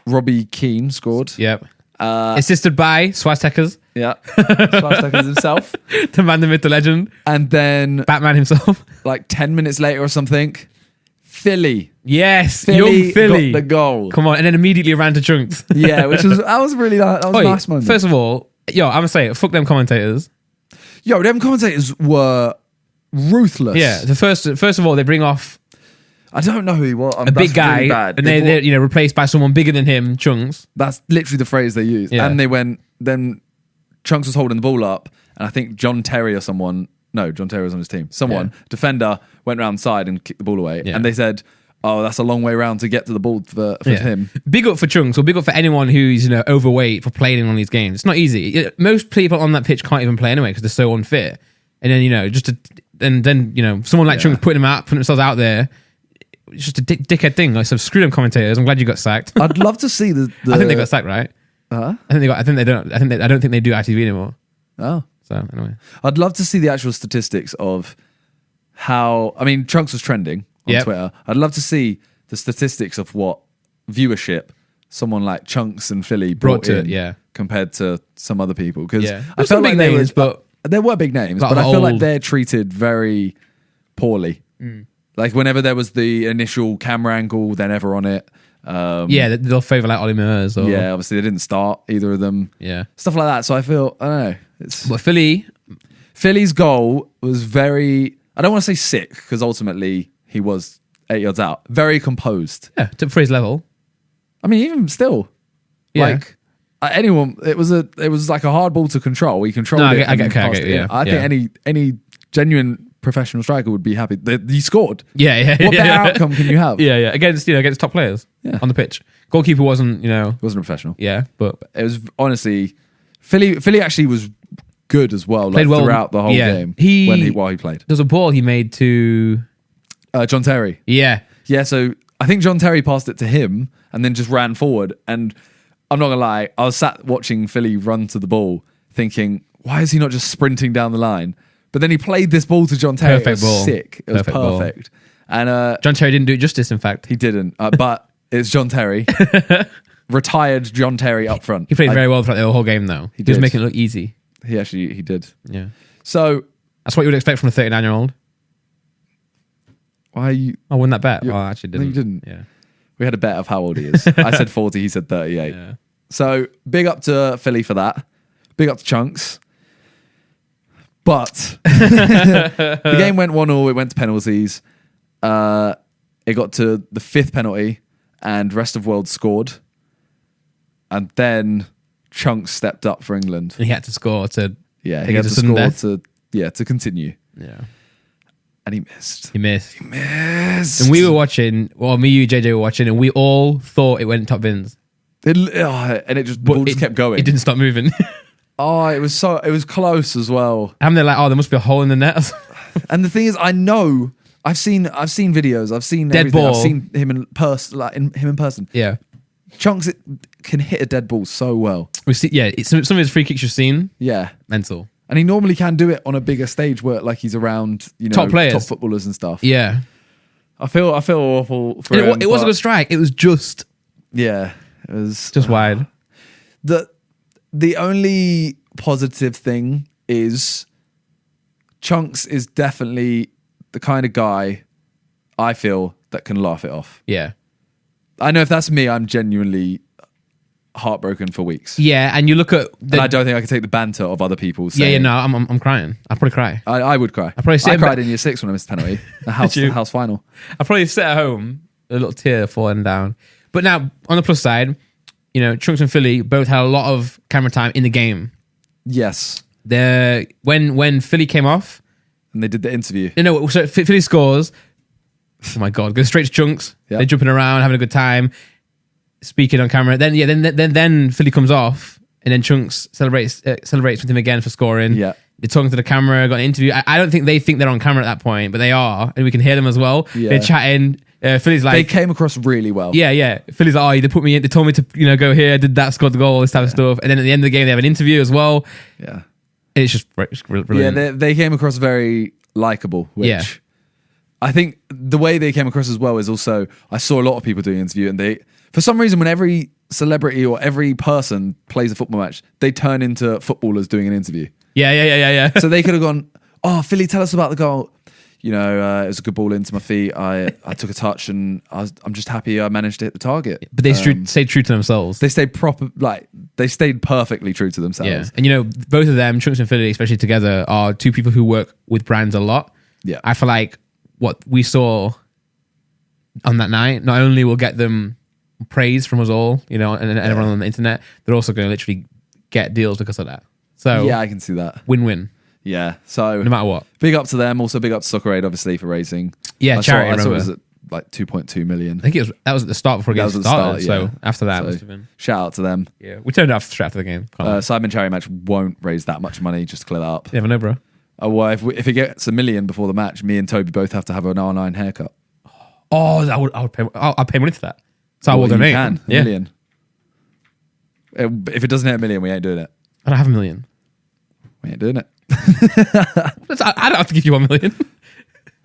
Robbie Keane scored. Yep. Assisted by Swaztekers. Yeah. Swaztekers himself. The man, the myth, the legend. And then, Batman himself. like 10 minutes later or something, Philly. Yes, young Philly. Got the goal. Come on, and then immediately ran to Chunks. Yeah, that was really that was a nice moment. First of all, I'm gonna say it, fuck them commentators. Them commentators were ruthless. Yeah, first of all, they bring off I don't know who he was. a big guy, really bad. and they're replaced by someone bigger than him, Chunks. That's literally the phrase they used. Yeah. And then Chunks was holding the ball up, and I think John Terry was on his team. Defender, went round side and kicked the ball away. Yeah. And they said, oh, that's a long way round to get to the ball for him. Big up for Chunks, or big up for anyone who's overweight for playing on these games. It's not easy. Most people on that pitch can't even play anyway because they're so unfit. And then someone like Chunks putting themselves out there. It's just a dickhead thing. Like, so screw them commentators. I'm glad you got sacked. I'd love to see the I think they got sacked, right? Uh-huh. I don't think they do ITV anymore. Oh. So anyway, I'd love to see the actual statistics of how. I mean, Chunks was trending on Twitter. I'd love to see the statistics of what viewership someone like Chunks and Philly brought to in, it, compared to some other people. Because I felt like there were big names, but I feel like they're treated very poorly. Like whenever there was the initial camera angle, they're never on it. They'll favour like Ollie Murs. Obviously they didn't start either of them. Yeah, stuff like that. So I feel I don't know. But Philly's goal was very. I don't want to say sick because ultimately he was 8 yards out. Very composed. Yeah, for his level. I mean, even still, like anyone, it was like a hard ball to control. He controlled it. I think any genuine professional striker would be happy that he scored. Yeah. What better outcome can you have? Yeah. Against top players on the pitch. Goalkeeper wasn't professional. Yeah, but it was honestly Philly actually was good as well. Played well throughout the whole game. While he played. There's a ball he made to John Terry. Yeah. So I think John Terry passed it to him and then just ran forward. And I'm not gonna lie, I was sat watching Philly run to the ball, thinking, why is he not just sprinting down the line? But then he played this ball to John Terry. Perfect ball. Sick. It was perfect. And John Terry didn't do it justice. In fact, he didn't. But it's John Terry, retired John Terry up front. He played very well throughout the whole game, though. He was making it look easy. He did. Yeah. So that's what you would expect from a 39-year-old. Why are you? I won that bet. I actually didn't. No, you didn't. Yeah. We had a bet of how old he is. I said 40. He said 38. Yeah. So big up to Philly for that. Big up to Chunks. But the game went 1-1. It went to penalties. It got to the 5th penalty, and Rest of World scored. And then Chunks stepped up for England. And he had to score to. Yeah, he had to score to continue. Yeah. And he missed. He missed. And we were watching. Well, me, you, JJ were watching, and we all thought it went top bins. The ball just kept going. It didn't stop moving. It was close as well. And they're like, there must be a hole in the net. And the thing is, I know I've seen videos. I've seen dead everything. ball. I've seen him in person. Yeah, Chunks can hit a dead ball so well. we see. Yeah, some of his free kicks you've seen. Yeah, mental. And he normally can do it on a bigger stage where like he's around top players, top footballers and stuff. Yeah, I feel awful for him. It wasn't a strike. It was just. Yeah, it was just wide. The only positive thing is Chunks is definitely the kind of guy I feel that can laugh it off. Yeah. I know if that's me, I'm genuinely heartbroken for weeks. Yeah, and you look at... And I don't think I can take the banter of other people saying... no, I'm crying. I'll probably cry. I would cry. I cried in year 6 when I missed a penalty. The house final. I'll probably sit at home, a little tear falling down. But now, on the plus side, you know, Trunks and Philly both had a lot of camera time in the game. Yes. When Philly came off... And they did the interview. No, so Philly scores... Oh my God, goes straight to Chunks. Yep. They're jumping around, having a good time, speaking on camera. Then Philly comes off, and then Chunks celebrates with him again for scoring. Yeah. They're talking to the camera, got an interview. I don't think they think they're on camera at that point, but they are, and we can hear them as well. Yeah. They're chatting. Philly's like... They came across really well. Yeah. Philly's like, they put me in, they told me to, you know, go here, did that, scored the goal, this type of stuff. And then at the end of the game, they have an interview as well. Yeah. It's just brilliant. Yeah, they came across very likable, which... Yeah. I think the way they came across as well is also, I saw a lot of people doing an interview, and they, for some reason, when every celebrity or every person plays a football match, they turn into footballers doing an interview. Yeah. So they could have gone, oh, Philly, tell us about the goal. You know, it was a good ball into my feet. I took a touch, and I'm just happy I managed to hit the target. But they stayed true to themselves. They stayed they stayed perfectly true to themselves. Yeah. And you know, both of them, Trunks and Philly, especially together, are two people who work with brands a lot. Yeah. I feel like what we saw on that night not only will get them praise from us all, you know, and everyone on the internet, they're also going to literally get deals because of that. So yeah, I can see that. Win-win. Yeah. So no matter what. Big up to them. Also big up to Soccer Aid, obviously, for raising. Yeah, charity. I saw it was at like 2.2 million. I think that was at the start before the game started. So after that, must have been. Shout out to them. Yeah, we turned it off straight after the game. Sidemen charity match won't raise that much money. Just to clear that up. You never know, bro. Oh, well, if it gets 1 million before the match, me and Toby both have to have an R9 haircut. Oh, I'll pay money for that. So I will donate. You can. 1 million. If it doesn't hit 1 million, we ain't doing it. I don't have 1 million. We ain't doing it. I don't have to give you 1 million. It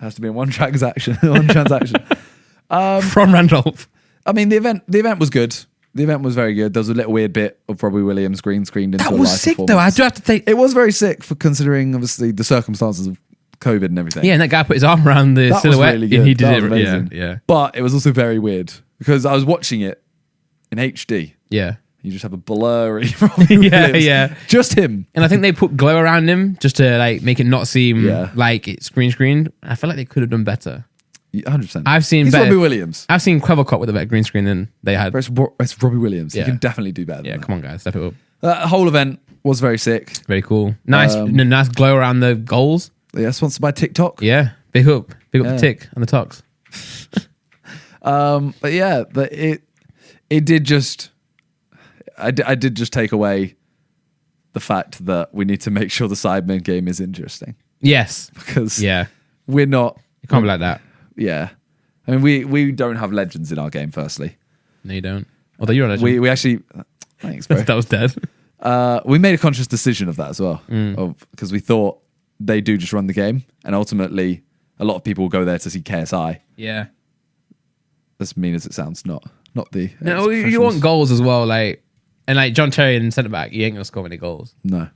has to be in one transaction. From Randolph. I mean, the event was good. The event was very good. There was a little weird bit of Robbie Williams green screened into a live performance. That was sick, though. I do have to take... It was very sick for considering, obviously, the circumstances of COVID and everything. Yeah, and that guy put his arm around the silhouette. Was really good. And he did that it. Was amazing. Yeah. But it was also very weird because I was watching it in HD. Yeah. You just have a blurry Robbie Williams. Yeah. Just him. And I think they put glow around him just to like make it not seem like it's green screened. I feel like they could have done better. 100%. He's Robbie Williams. I've seen Clevercott with a better green screen than they had. It's Robbie Williams. Yeah. You can definitely do better. Yeah, come on, guys, step it up. The whole event was very sick. Very cool. Nice, nice glow around the goals. Yeah, sponsored by TikTok. Yeah, big up the tick and the tox. But yeah, it did just. I did just take away the fact that we need to make sure the Sidemen game is interesting. Yes, because we're not. It can't be like that. Yeah, I mean we don't have legends in our game. Firstly, no, you don't. Although you're a legend. We actually. Thanks, bro. That was dead. We made a conscious decision of that as well, because we thought they do just run the game, and ultimately a lot of people will go there to see KSI. Yeah, as mean as it sounds, not the. No, you want goals as well, like. And like John Terry in centre back, you ain't gonna score many goals. No.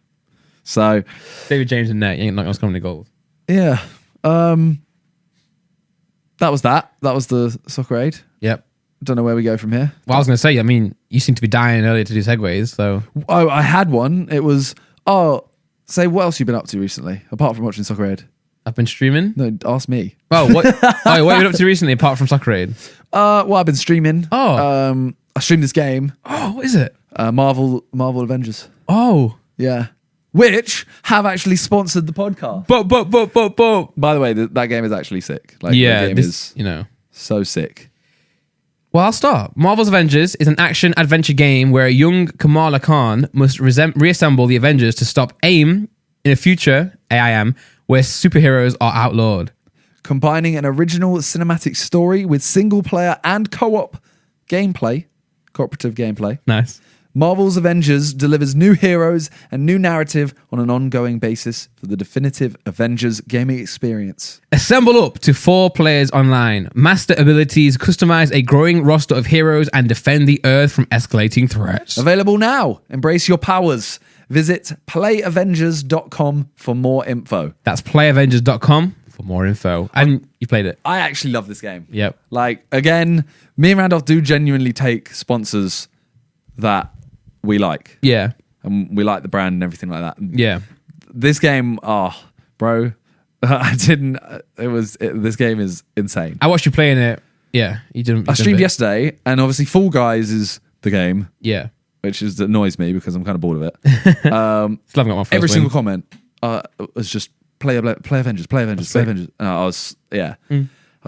So David James in net, you ain't not gonna score many goals. Yeah. That was that. That was the Soccer Aid. Yep. Don't know where we go from here. Well, I was gonna say, I mean, you seem to be dying earlier to do segues, so oh, I had one. It was say what else you've been up to recently, apart from watching Soccer Aid? I've been streaming. No, ask me. Oh, what what have you been up to recently apart from Soccer Aid? Well, I've been streaming. Oh. I streamed this game. Oh, what is it? Marvel Avengers. Oh. Yeah. Which have actually sponsored the podcast. But. By the way, that game is actually sick. Like, yeah, the game is so sick. Well, I'll start. Marvel's Avengers is an action-adventure game where a young Kamala Khan must reassemble the Avengers to stop AIM in a future, AIM, where superheroes are outlawed. Combining an original cinematic story with single-player and cooperative gameplay. Nice. Marvel's Avengers delivers new heroes and new narrative on an ongoing basis for the definitive Avengers gaming experience. Assemble up to 4 players online, master abilities, customize a growing roster of heroes, and defend the Earth from escalating threats. Available now. Embrace your powers. Visit playavengers.com for more info. That's playavengers.com for for more info. And you played it. I actually love this game. Yep. Like, again, me and Randolph do genuinely take sponsors that we like. Yeah. And we like the brand and everything like that. Yeah. This game, bro, this game is insane. I watched you playing it. Yeah. You didn't. I streamed yesterday, and obviously Fall Guys is the game. Yeah. Which annoys me because I'm kind of bored of it. Still haven't got my first Every win. single comment was just play Avengers, play Avengers, play Avengers. And I was, yeah.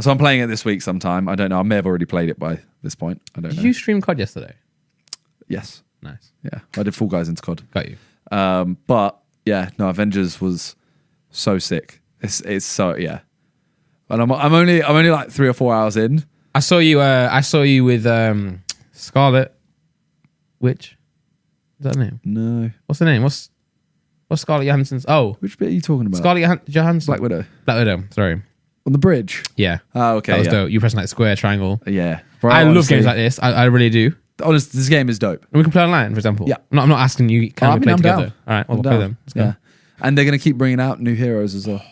So I'm playing it this week sometime. I don't know. I may have already played it by this point. I don't know. Did you stream COD yesterday? Yes. Nice. Yeah. I did Fall Guys into COD. Got you. But yeah, no, Avengers was so sick. It's so, yeah. And I'm only like 3 or 4 hours in. I saw you with Scarlet Witch. Is that her name? No. What's the name? What's Scarlett Johansson's? Oh, Which bit are you talking about? Scarlett Johansson. Black Widow. Black Widow. Sorry. On the bridge. Yeah. Oh, okay. That was dope. You pressing like square, triangle. Yeah. Bro, I love honestly, games like this. I really do. Honestly, this game is dope. And we can play online, for example. Yeah. I'm not asking you. Can we play I'm together? down. All right. We'll I'm play down. them. Let's go. Yeah. And they're going to keep bringing out new heroes as well.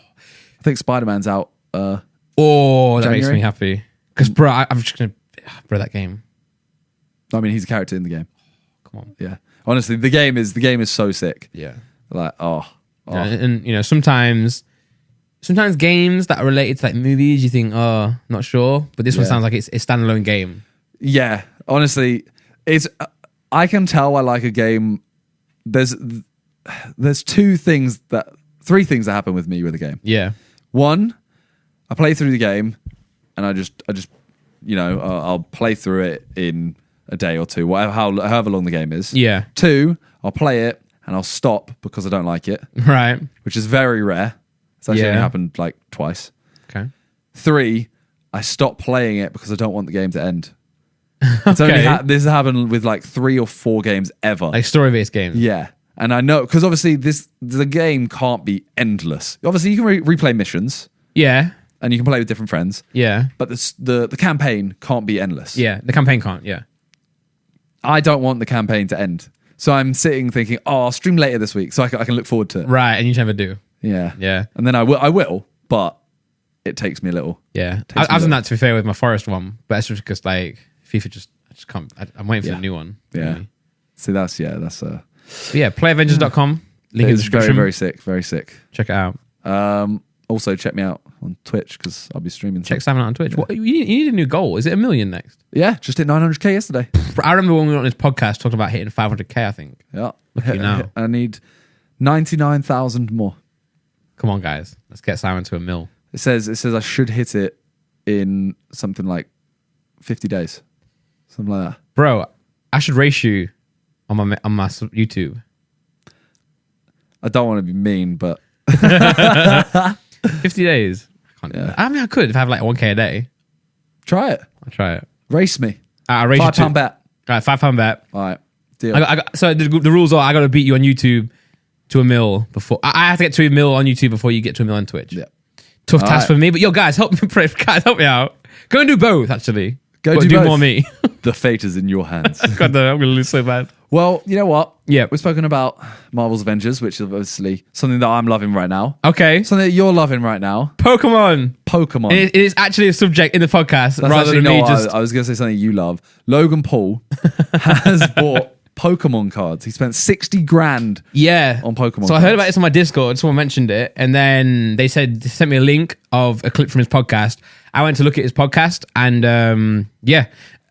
I think Spider-Man's out. Oh, that makes January? me happy. Because, bro, I'm just going to... Bro, that game. I mean, he's a character in the game. Come on. Yeah. Honestly, the game is so sick. Yeah. Like, Yeah, and, you know, sometimes games that are related to, like, movies, you think, oh, not sure. But this one Yeah. sounds like it's a standalone game. Yeah. Honestly, I can tell I like a game. There's 3 things that happen with me with a game. Yeah. One, I play through the game, and I just you know, I'll play through it in a day or two, however long the game is. Yeah. 2, I'll play it and I'll stop because I don't like it, Right. which is very rare. It's actually Yeah. only happened like twice. Okay. 3, I stop playing it because I don't want the game to end. It's Okay. this has happened with like 3 or 4 games ever. Like story-based games. Yeah. And I know, because obviously the game can't be endless. Obviously you can replay missions Yeah. and you can play with different friends, Yeah. but the campaign can't be endless. Yeah. The campaign can't. Yeah. I don't want the campaign to end. So I'm sitting thinking, I'll stream later this week so I can look forward to it. Right. And you never do. Yeah. Yeah. And then I will, but it takes me a little. Yeah. Takes me I've done a- that, to be fair, with my Forest one, but that's just because, like, FIFA I just can't. I'm waiting for Yeah. the new one. Yeah. Really. See, that's But yeah, playavengers.com. Link in the it's very, description. very sick. Very sick. Check it out. Also check me out on Twitch because I'll be streaming. Check Simon out on Twitch. What, you need a new goal. Is it 1 million next? Yeah, just hit 900k yesterday. I remember when we were on this podcast talking about hitting 500k, I think. Yeah. Look at you now. I need 99,000 more. Come on, guys. Let's get Simon to 1 mil. It says I should hit it in something like 50 days. Something like that. Bro, I should race you on my YouTube. I don't want to be mean, but 50 days. I can't do Yeah. that. I mean, I could if I have like 1k a day. try it. I'll try it. Race me. I'll race you £5 bet. All right, £5 bet. All right. Deal. So the rules are I got to beat you on YouTube to 1 mil before. I have to get to 1 mil on YouTube before you get to 1 mil on Twitch. Yeah. Tough All task right. for me, but yo, guys, help me. Guys, help me out. Go and do both, actually. Go But do both. more me. The fate is in your hands. God, no, I'm going to lose so bad. Well, you know what? Yeah. We've spoken about Marvel's Avengers, which is obviously something that I'm loving right now. Okay. Something that you're loving right now. Pokemon. Pokemon. It is actually a subject in the podcast That's rather actually than me not just. I was going to say something you love. Logan Paul has bought Pokemon cards. He spent 60 grand Yeah. on Pokemon So I heard cards. about this on my Discord. Someone mentioned it. And then they sent me a link of a clip from his podcast. I went to look at his podcast and yeah,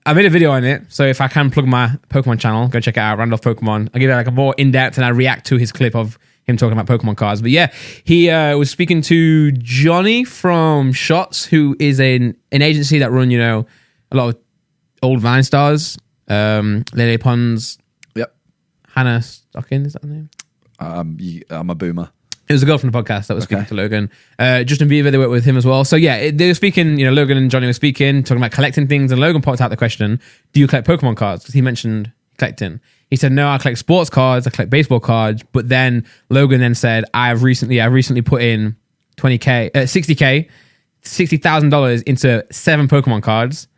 I made a video on it. So if I can plug my Pokemon channel, go check it out, Randolph Pokemon. I'll give it like a more in-depth and I react to his clip of him talking about Pokemon cards. But yeah, he was speaking to Johnny from Shots, who is an agency that run, you know, a lot of old Vine stars. Lele Pons, Yep. Hannah Stocking, is that her name? I'm a boomer. It was a girl from the podcast that was speaking to Logan. Justin Bieber, they worked with him as well. So yeah, they were speaking, you know, Logan and Johnny were speaking, talking about collecting things, and Logan popped out the question, do you collect Pokemon cards? Because he mentioned collecting. He said, no, I collect sports cards, I collect baseball cards. But then Logan then said, I recently put in 60K, $60,000 into 7 Pokemon cards.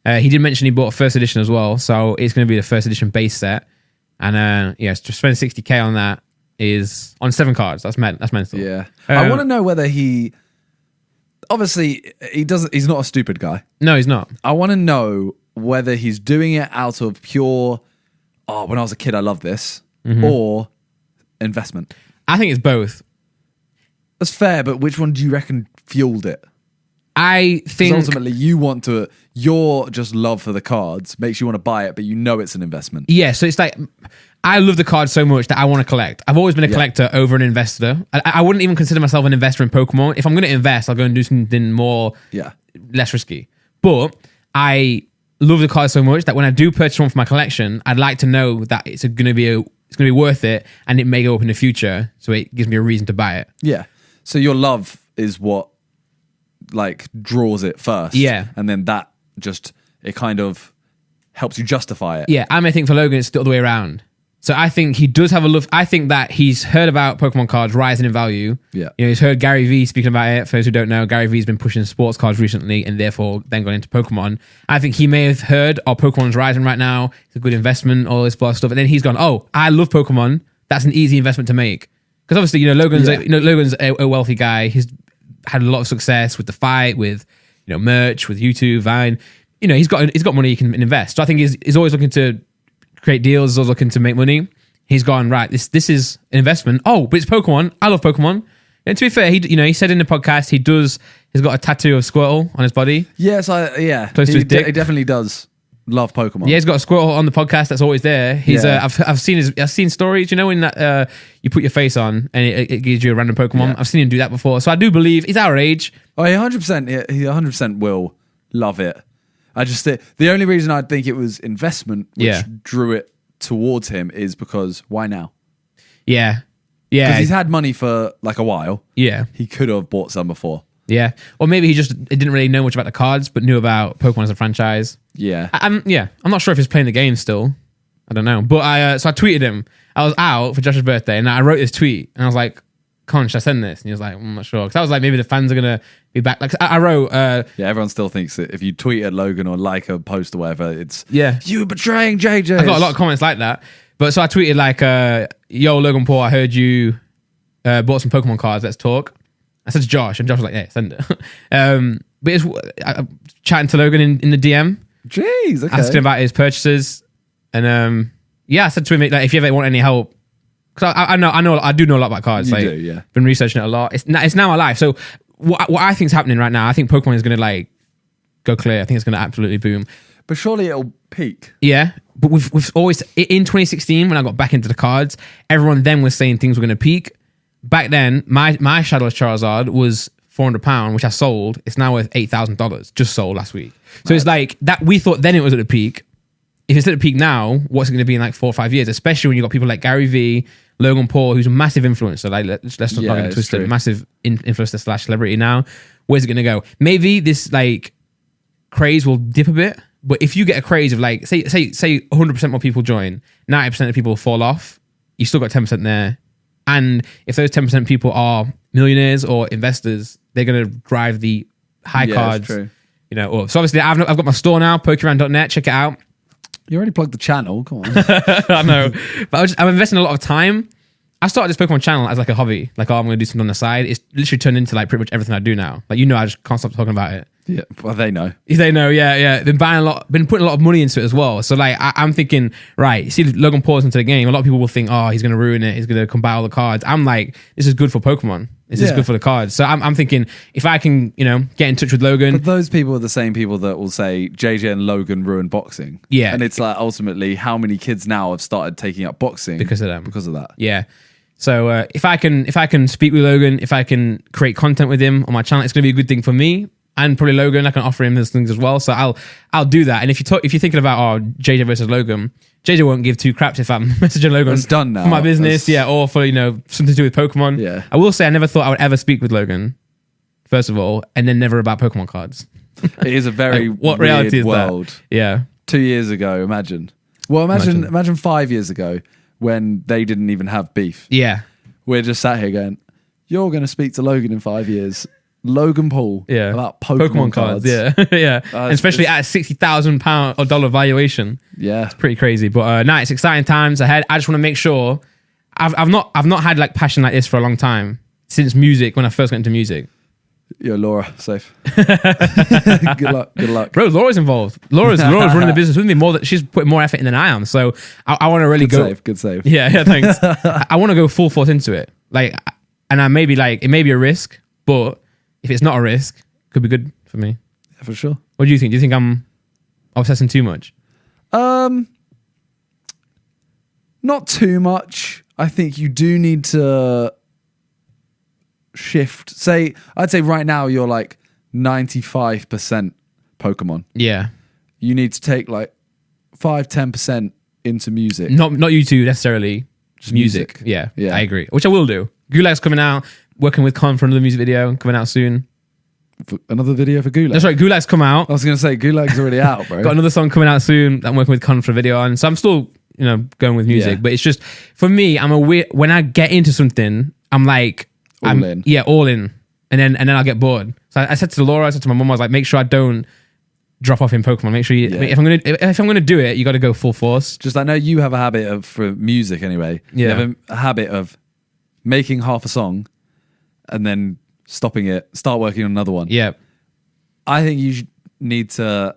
He did mention he bought a first edition as well. So it's going to be the first edition base set. And yes, just spending 60K on that is on 7 cards. That's mental. Yeah. I want to know whether he obviously he's not a stupid guy. No, he's not. I want to know whether he's doing it out of pure, when I was a kid, I loved this, or investment. I think it's both. That's fair, but which one do you reckon fueled it? I think ultimately your just love for the cards makes you want to buy it, but you know it's an investment. Yeah, so it's like, I love the cards so much that I want to collect. I've always been a collector over an investor. I wouldn't even consider myself an investor in Pokemon. If I'm going to invest, I'll go and do something more, less risky. But I love the cards so much that when I do purchase one for my collection, I'd like to know that it's going to be worth it, and it may go up in the future, so it gives me a reason to buy it. Yeah. So your love is what like draws it first. Yeah. And then that just, it kind of helps you justify it. Yeah, I may think for Logan it's the other way around. So I think he does have a love. I think that he's heard about Pokemon cards rising in value. Yeah. You know, he's heard Gary Vee speaking about it. For those who don't know, Gary Vee's been pushing sports cards recently and therefore then gone into Pokemon. I think he may have heard, Pokemon's rising right now. It's a good investment, all this stuff. And then he's gone, I love Pokemon. That's an easy investment to make. Because obviously, Logan's a wealthy guy. He's had a lot of success with the fight, with merch, with YouTube, Vine. He's got money he can invest. So I think he's always looking to create deals. He's always looking to make money. He's gone, right, this is an investment. Oh, but it's Pokemon. I love Pokemon. And to be fair, he said in the podcast he's got a tattoo of Squirtle on his body. Yes, close to his dick. He definitely does love Pokemon. Yeah, he's got a Squirtle on the podcast that's always there. I've seen stories, when that you put your face on and it gives you a random Pokemon. Yeah. I've seen him do that before. So I do believe he's our age. Oh, he 100% will love it. I just the only reason I'd think it was investment which drew it towards him is because why now? Yeah. Because he's had money for like a while. Yeah. He could have bought some before. Yeah. Or maybe he didn't really know much about the cards, but knew about Pokemon as a franchise. Yeah. I'm not sure if he's playing the game still. I don't know. But so I tweeted him. I was out for Josh's birthday and I wrote this tweet and I was like, Con, should I send this? And he was like, I'm not sure. Because I was like, maybe the fans are going to be back. Like I wrote... everyone still thinks that if you tweet at Logan or like a post or whatever, it's... Yeah. You betraying JJ. I got a lot of comments like that. But so I tweeted like, yo, Logan Paul, I heard you bought some Pokemon cards. Let's talk. I said to Josh, and Josh was like, yeah, send it. But it's chatting to Logan in the DM. Jeez, okay. Asking about his purchases. And I said to him, like, if you ever want any help, because I do know a lot about cards. You do, yeah. Been researching it a lot. It's now my life. So what I think is happening right now, I think Pokemon is going to like go clear. I think it's going to absolutely boom. But surely it'll peak. Yeah, but we've always in 2016 when I got back into the cards, everyone then was saying things were going to peak. Back then, my Shadowless Charizard was £400, which I sold. It's now worth $8,000. Just sold last week. So it's like that. We thought then it was at the peak. If it's at the peak now, what's it going to be in like 4 or 5 years? Especially when you got people like Gary Vee, Logan Paul, who's a massive influencer. Like let's not get twisted. Massive influencer / celebrity now. Where's it going to go? Maybe this like craze will dip a bit. But if you get a craze of like say 100% more people join, 90% of people fall off. You still got 10% there. And if those 10% people are millionaires or investors, they're going to drive the high cards. True. So obviously I've got my store now, Pokeran.net. Check it out. You already plugged the channel. Come on. I know. But I'm investing a lot of time. I started this Pokemon channel as like a hobby. Like, I'm going to do something on the side. It's literally turned into like pretty much everything I do now. Like, I just can't stop talking about it. Yeah, well, they know. They know, yeah. Been putting a lot of money into it as well. So like, I'm thinking, right, you see Logan Paul's into the game. A lot of people will think, he's going to ruin it. He's going to come buy all the cards. I'm like, this is good for Pokemon. This is good for the cards. So I'm thinking, if I can, get in touch with Logan. But those people are the same people that will say JJ and Logan ruined boxing. Yeah. And it's like, ultimately, how many kids now have started taking up boxing because of them? Because of that. Yeah. So if I can speak with Logan, if I can create content with him on my channel, it's going to be a good thing for me and probably Logan. I can offer him those things as well. So I'll do that. And if you're thinking about JJ versus Logan, JJ won't give two craps if I'm messaging Logan. It's done now for my business, or for something to do with Pokemon. Yeah. I will say I never thought I would ever speak with Logan, first of all, and then never about Pokemon cards. It is a very what reality is world. That? Yeah. 2 years ago, imagine. Well, imagine 5 years ago when they didn't even have beef. Yeah. We're just sat here going, you're going to speak to Logan in 5 years. Logan Paul about Pokemon cards. Yeah. Yeah. And especially at a $60,000 or dollar valuation. Yeah. It's pretty crazy. But it's exciting times ahead. I just want to make sure I've not had like passion like this for a long time since music, when I first got into music. Yo, Laura, safe. Good luck. Good luck. Bro, Laura's involved. Laura's running the business with me more. She's putting more effort in than I am. So I want to really go. Good save. Yeah, thanks. I want to go full force into it. Like, and I maybe like it may be a risk, but if it's not a risk, it could be good for me. Yeah, for sure. What do you think? Do you think I'm obsessing too much? Not too much. I think you do need to shift. I'd say right now you're like 95% Pokemon. Yeah. You need to take like 5-10% into music. Not you two necessarily. Just music. Yeah, I agree. Which I will do. Gulag's coming out. Working with Con for another music video coming out soon. Another video for Gulag. That's right. Gulag's come out. I was going to say Gulag's already out, bro. Got another song coming out soon that I'm working with Con for a video on. So I'm still, going with music. Yeah. But it's just for me. I'm a weird. When I get into something, I'm like, all in. Yeah, all in. And then I'll get bored. So I said to Laura, I said to my mum, I was like, make sure I don't drop off in Pokemon. Make sure you. Yeah. If I'm gonna do it, you got to go full force. Just I know you have a habit of for music anyway. Yeah. You have a habit of making half a song and then stopping it, start working on another one. Yeah. I think you need to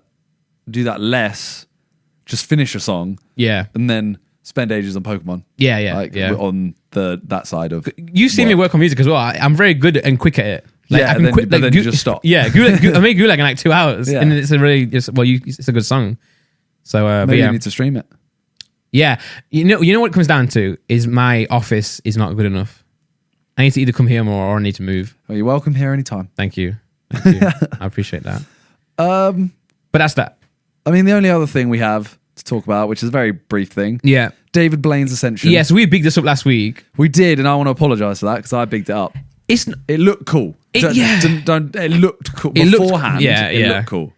do that less. Just finish a song. Yeah. And then spend ages on Pokemon. Yeah. On that side of. You see me work on music as well. I'm very good and quick at it. Like, yeah, I can but then you just stop. Yeah, I made Gulag in like 2 hours, Yeah. and it's a really it's a good song. So Maybe yeah, you need to stream it. yeah. You know what it comes down to is my office is not good enough. I need to either come here more or I need to move. Well, you're welcome here anytime. Thank you. I appreciate that. But that's that. I mean, the only other thing we have to talk about, which is a very brief thing, Yeah. David Blaine's ascension. Yeah. So we bigged this up last week. We did, and I want to apologise for that because I bigged it up. It looked cool. It looked cool. It looked- Beforehand, yeah, it yeah. looked cool.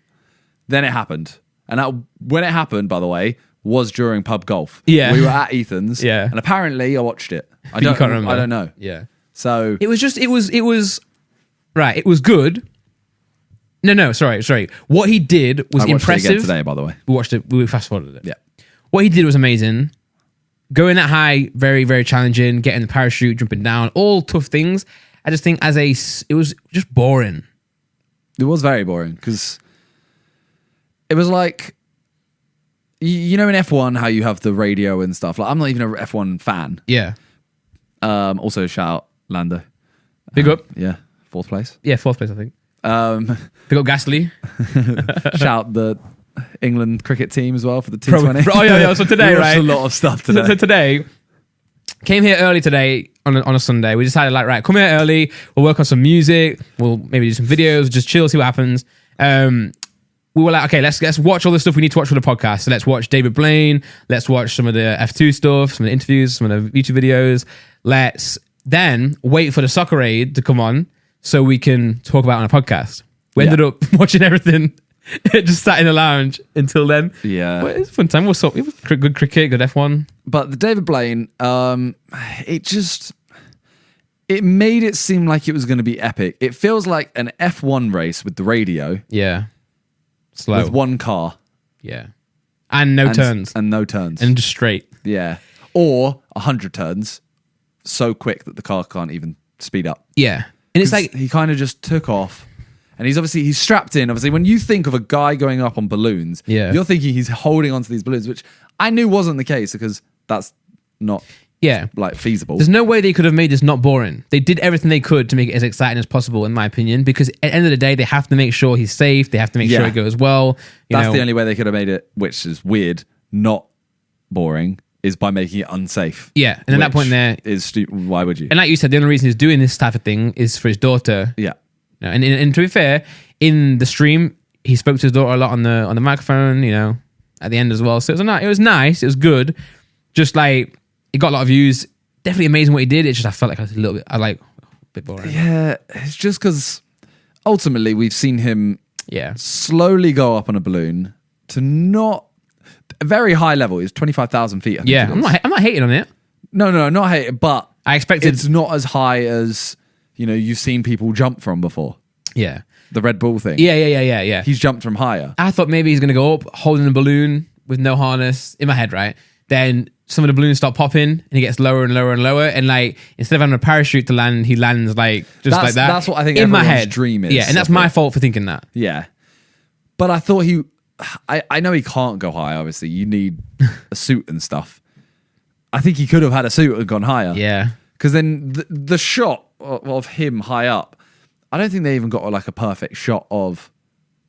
Then it happened. And when it happened, by the way, was during pub golf. Yeah. We were at Ethan's. Yeah. And apparently I watched it. I You can't remember. I don't know. Yeah. So It was right. It was good. No. Sorry. What he did was I watched impressive. it again today, by the way. We watched it. We fast forwarded it. Yeah. What he did was amazing. Going that high, very, very challenging. Getting the parachute, jumping down, all tough things. I just think it was just boring. It was very boring because it was like, in F1 how you have the radio and stuff. Like I'm not even a F1 fan. Yeah. Also shout out Lando. Big up. Yeah, 4th place. Yeah, 4th place, I think. Big up Gasly. Shout out the England cricket team as well for the T20. Oh yeah. So today, We watched right? a lot of stuff today. So today, came here early today on a Sunday. We decided like, right, come here early. We'll work on some music. We'll maybe do some videos. Just chill, see what happens. We were like, okay, let's watch all the stuff we need to watch for the podcast. So let's watch David Blaine. Let's watch some of the F2 stuff, some of the interviews, some of the YouTube videos. Let's then wait for the soccer aid to come on so we can talk about it on a podcast. We ended up watching everything. Just sat in the lounge until then. Yeah. Well, it was a fun time. It was good cricket, good F1. But the David Blaine, it made it seem like it was going to be epic. It feels like an F1 race with the radio. Yeah. Slow. With one car. Yeah. And no turns. And no turns. And just straight. Yeah. Or 100 turns so quick that the car can't even speed up. Yeah. And it's like... He kind of just took off. And he's strapped in. Obviously, when you think of a guy going up on balloons, you're thinking he's holding onto these balloons, which I knew wasn't the case because that's not feasible. There's no way they could have made this not boring. They did everything they could to make it as exciting as possible, in my opinion, because at the end of the day, they have to make sure he's safe. They have to make sure it goes well. That's the only way they could have made it, which is weird, not boring, is by making it unsafe. Yeah. And at that point there... Why would you? And like you said, the only reason he's doing this type of thing is for his daughter. Yeah. And to be fair, in the stream, he spoke to his daughter a lot on the microphone, at the end as well. So it was nice. It was good. Just like, it got a lot of views. Definitely amazing what he did. It's just, I felt like I was a bit boring. Yeah, it's just because ultimately we've seen him slowly go up on a balloon to not a very high level. It's 25,000 feet. I think Yeah, I'm not hating on it. No, not hating, but I expected it's not as high as you've seen people jump from before. Yeah, the Red Bull thing. Yeah. He's jumped from higher. I thought maybe he's gonna go up holding a balloon with no harness. In my head, right? then some of the balloons start popping and he gets lower and lower and lower. And like, instead of having a parachute to land, he lands like just like that. That's what I think in my everyone's head. dream is. Yeah, and that's my fault for thinking that. Yeah. But I thought I know he can't go high, obviously. You need a suit and stuff. I think he could have had a suit and gone higher. Yeah. Because then the shot of him high up, I don't think they even got like a perfect shot of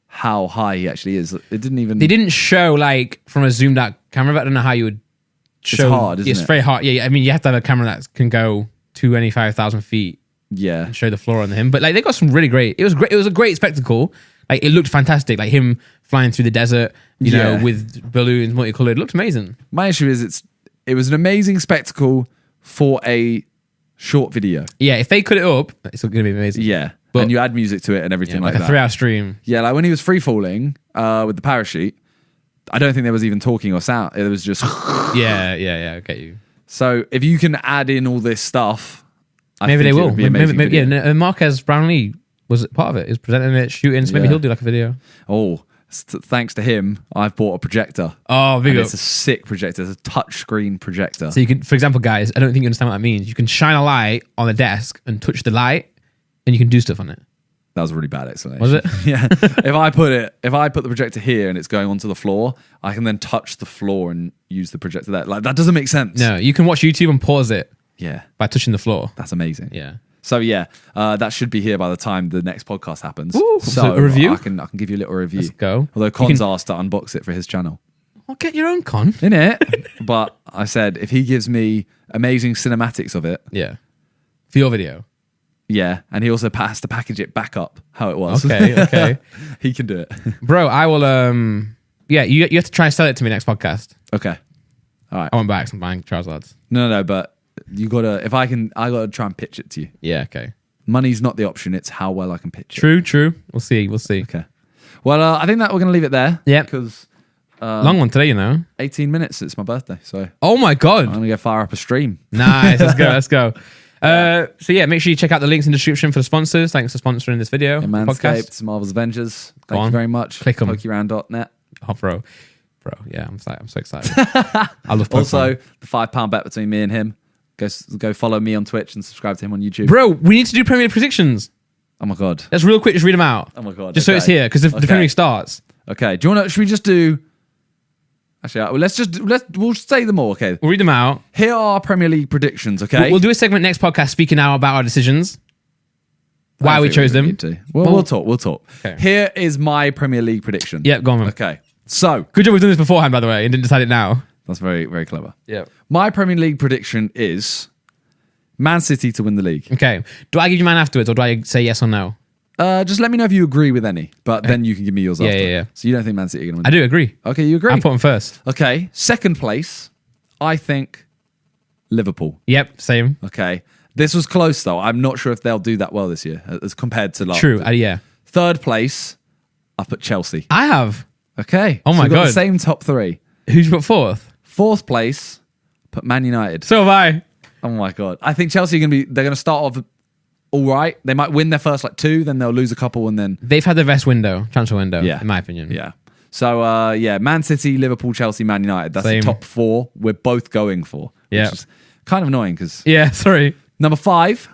how high he actually is. It didn't even... They didn't show like from a zoomed out camera, but I don't know how you would show. It's hard, isn't it? It's very hard. Yeah, I mean, you have to have a camera that can go 25,000 feet Yeah. and show the floor on him. But like, they got some really great... It was great. It was a great spectacle. Like, it looked fantastic. Like him flying through the desert, you know, with balloons, multicolored. It looked amazing. My issue is it was an amazing spectacle for a short video. Yeah, if they cut it up, it's going to be amazing. Yeah. But- and you add music to it and everything like a that. 3-hour stream. Yeah, like when he was free falling with the parachute, I don't think there was even talking or sound. It was just... Yeah, I get you. So if you can add in all this stuff, Maybe they will. Be amazing Maybe, video. yeah, Marquez Brownlee was part of it. He was presenting it, shooting, so maybe Yeah. he'll do like a video. Oh, thanks to him, I've bought a projector. Oh, big And up. it's a sick projector. It's a touchscreen projector. So you can, for example, guys, I don't think you understand what that means. You can shine a light on the desk and touch the light, and you can do stuff on it. That was a really bad explanation. Was it? Yeah. If I put the projector here and it's going onto the floor, I can then touch the floor and use the projector there. Like, that doesn't make sense. No, you can watch YouTube and pause it Yeah. by touching the floor. That's amazing. Yeah. So yeah, that should be here by the time the next podcast happens. Ooh, so a review? I can give you a little review. Let's go. Although Con's asked to unbox it for his channel. Well, get your own con. In it. But I said if he gives me amazing cinematics of it, Yeah. For your video. yeah, and he also has to package it back up how it was. Okay. He can do it. Bro, I will, yeah, you have to try and sell it to me next podcast. Okay. All right. I want back some buying Charizards. No, but you gotta. I gotta try and pitch it to you. Yeah, okay. Money's not the option; it's how well I can pitch it. True. We'll see. Okay. Well, I think that we're gonna leave it there. Yep. Because Long one today, you know. 18 minutes. It's my birthday, so Oh my I'm God. gonna go fire up a stream. Nice. Let's go. So yeah, make sure you check out the links in the description for the sponsors. Thanks for sponsoring this video. Manscaped, podcast. Marvel's Avengers. Go Thank you on. very much. Click 'em. Pokeround.net. Oh, bro. Yeah, I'm so excited. I love Pokemon. Also, the £5 bet between me and him. Go follow me on Twitch and subscribe to him on YouTube. Bro, we need to do Premier League predictions. Oh my god. Let's real quick just read them out. Oh my god. Just so it's okay. here because the Premier League starts. Okay. Do you want to? Should we just do? Actually, we'll say them all. Okay. We'll read them out. Here are our Premier League predictions. Okay. We'll do a segment next podcast speaking now about our decisions. Why we chose them. We'll talk. Okay. Here is my Premier League prediction. Yeah, go on, man. Okay. So Good job we've done this beforehand, by the way, and didn't decide it now. that's very, very clever. Yeah. My Premier League prediction is Man City to win the league. Okay. Do I give you mine afterwards, or do I say yes or no? Just let me know if you agree with any, but then you can give me yours after. yeah. So you don't think Man City are going to I win? do agree. Okay, you agree. I put them first. Okay, second place, I think Liverpool. Yep, same. Okay, this was close though. I'm not sure if they'll do that well this year as compared to last. True. Yeah. Third place, I put Chelsea. I have. Okay. Oh my so we've got God. the same top three. Who'd you put fourth? Fourth place, put Man United. So have I. Oh my God. I think Chelsea they're going to start off all right. They might win their first like two, then they'll lose a couple and then. They've had the best transfer window, Yeah. in my opinion. Yeah. So, Man City, Liverpool, Chelsea, Man United. That's Same. the top four we're both going for. Yeah. Which is kind of annoying because Yeah, sorry. number 5,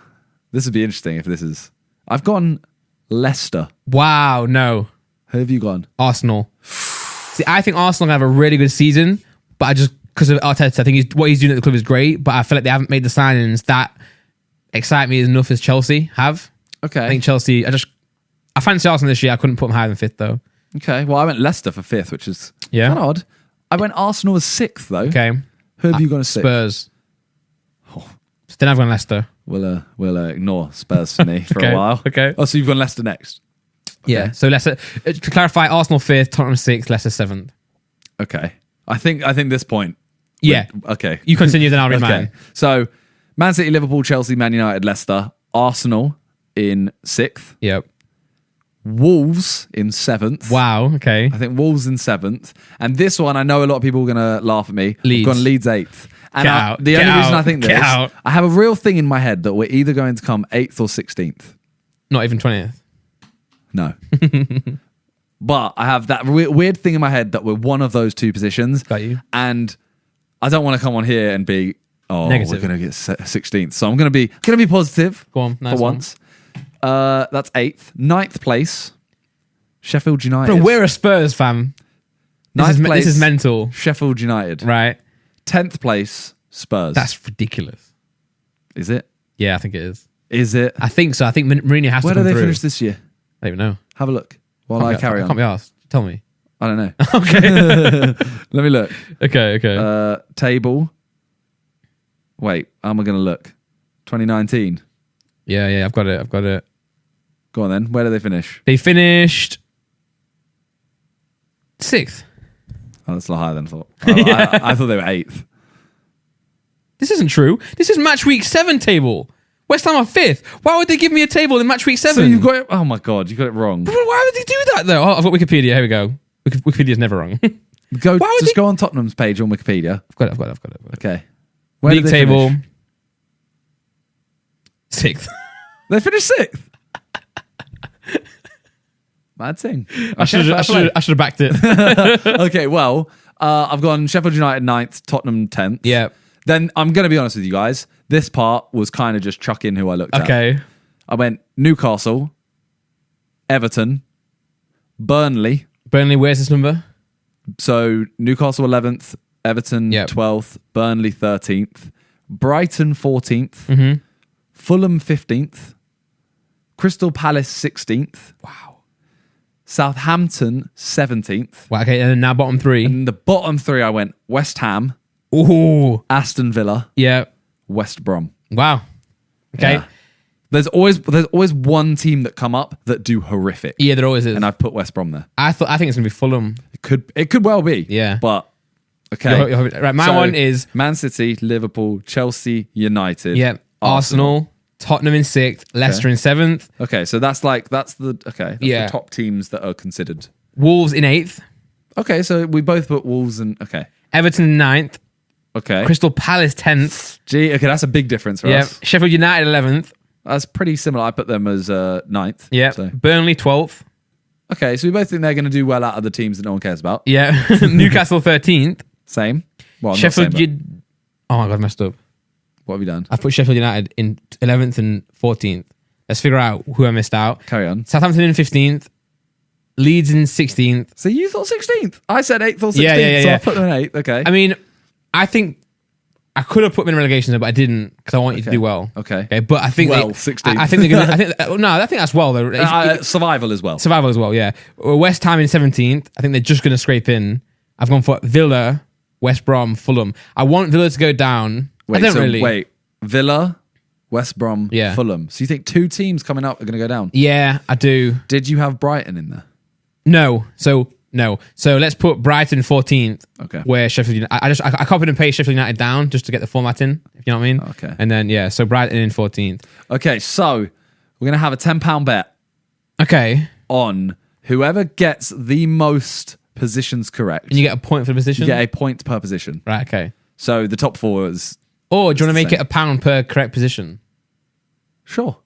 this would be interesting if this is. I've gone Leicester. Wow, no. Who have you gone? Arsenal. See, I think Arsenal have a really good season, but I just, because of Arteta, I think what he's doing at the club is great, but I feel like they haven't made the signings that excite me as enough as Chelsea have. Okay. I think Chelsea, I fancy Arsenal this year. I couldn't put them higher than fifth, though. Okay. Well, I went Leicester for 5th, which is Yeah. kind of odd. I went Arsenal as 6th, though. Okay. Who have you gone as 6th? Spurs. Then I've gone Leicester. We'll ignore Spurs for me for Okay, a while. okay. Oh, so you've gone Leicester next. Yeah. So Leicester, to clarify, Arsenal 5th, Tottenham 6th, Leicester 7th. Okay. I think this point. Yeah. Okay. You continue, then I'll read mine. So, Man City, Liverpool, Chelsea, Man United, Leicester, Arsenal in 6th, Yep. Wolves in 7th. Wow. Okay. I think Wolves in 7th. And this one, I know a lot of people are going to laugh at me. Leeds. I've gone Leeds 8th. And Get out, the get only reason out, I think get this, out. I have a real thing in my head that we're either going to come 8th or 16th. Not even 20th. No. But I have that weird thing in my head that we're one of those two positions. Got you. And I don't want to come on here and be Negative. we're gonna get 16th. So I'm gonna be positive. Go on, nice for once. That's 8th. 9th place, Sheffield United. Bro, we're a Spurs fam. This is mental. Sheffield United. Right. 10th place, Spurs. That's ridiculous. Is it? Yeah, I think it is. Is it? I think so. I think Mourinho has Where to do come they through. finish this year? I don't even know. Have a look while I carry I on. can't be asked. Tell me. I don't know. Okay. Let me look. Okay. Table. Wait, how am I going to look? 2019. Yeah, I've got it. Go on then. Where do they finish? They finished 6th. Oh, that's a lot higher than I thought. I thought they were 8th. This isn't true. This is match week 7 table. West Ham are 5th. Why would they give me a table in match week 7? So you've got it. Oh my God, you got it wrong. Why would they do that though? Oh, I've got Wikipedia. Here we go. Wikipedia's never wrong. Go on Tottenham's page on Wikipedia. I've got it. Okay. Where League did they table. finish? 6th. They finished 6th. Mad thing. I should have backed it. Okay, well, I've gone Sheffield United 9th, Tottenham 10th. Yeah. Then I'm going to be honest with you guys. This part was kind of just chuck in who I looked at. Okay. I went Newcastle, Everton, Burnley. Burnley, where's this number? So Newcastle 11th, Everton 12th, Burnley 13th, Brighton 14th, Fulham 15th, Crystal Palace 16th. Wow. Southampton 17th. Wow, okay, and then now bottom 3. And the bottom 3 I went West Ham, Ooh. Aston Villa, Yeah. West Brom. Wow. Okay. Yeah. There's always one team that come up that do horrific. Yeah, there always is. And I've put West Brom there. I think it's gonna be Fulham. It could well be. Yeah. But okay. Right, my one is Man City, Liverpool, Chelsea, United. Arsenal, Tottenham in 6th, Leicester in 7th, Okay, so that's the top teams that are considered. Wolves in 8th, Okay, so we both put Wolves and Everton in 9th, Okay. Crystal Palace 10th. Okay, that's a big difference for us. Sheffield United 11th. That's pretty similar. I put them as 9th. Yeah. So. Burnley 12th. Okay, so we both think they're going to do well out of the teams that no one cares about. Yeah. Newcastle 13th. Same. Well, I'm Sheffield not saying, Oh my God, I messed up. what have you done? I put Sheffield United in 11th and 14th. Let's figure out who I missed out. Carry on. Southampton in 15th. Leeds in 16th. So you thought 16th? I said 8th or 16th, Yeah. so I put them in 8th. Okay. I mean, I think I could have put them in relegation, but I didn't because I want you to do well. Okay. But I think 16th. I think they're gonna. I think that's well though. Survival as well. Survival as well. Yeah. West Ham in 17th. I think they're just gonna scrape in. I've gone for Villa, West Brom, Fulham. I want Villa to go down. Wait. Villa, West Brom, Yeah. Fulham. So you think 2 teams coming up are going to go down? Yeah, I do. Did you have Brighton in there? No. So let's put Brighton 14th. Okay. Where Sheffield United. I copied and pasted Sheffield United down just to get the format in. If you know what I mean. Okay. And then so Brighton in 14th. Okay, so we're going to have a £10 bet Okay. on whoever gets the most positions correct. And you get a point for the position. You get a point per position. Right. Okay. So the top 4 is... Or do you want to make same. it £1 per correct position? Sure.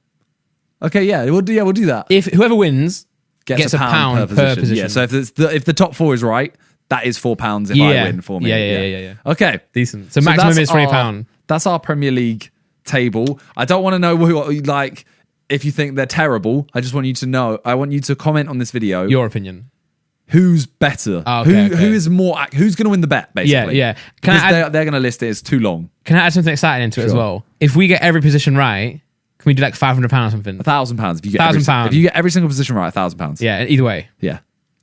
Okay, yeah, we'll do that. If whoever wins gets a pound per position. Yeah, so if the top 4 is right, that is £4 if I win for me. Yeah. Okay. Decent. So maximum is £20. That's our Premier League table. I don't want to know if you think they're terrible. I just want you to know. I want you to comment on this video. Your opinion. Who's better? Oh, okay, Who is more? Who's going to win the bet? Basically, Yeah. They're going to list it as too long. Can I add something exciting into it as well? If we get every position right, can we do like £500 or something? £1,000 if you get £1,000. if you get every single position right. £1,000. Yeah. Either way. Yeah.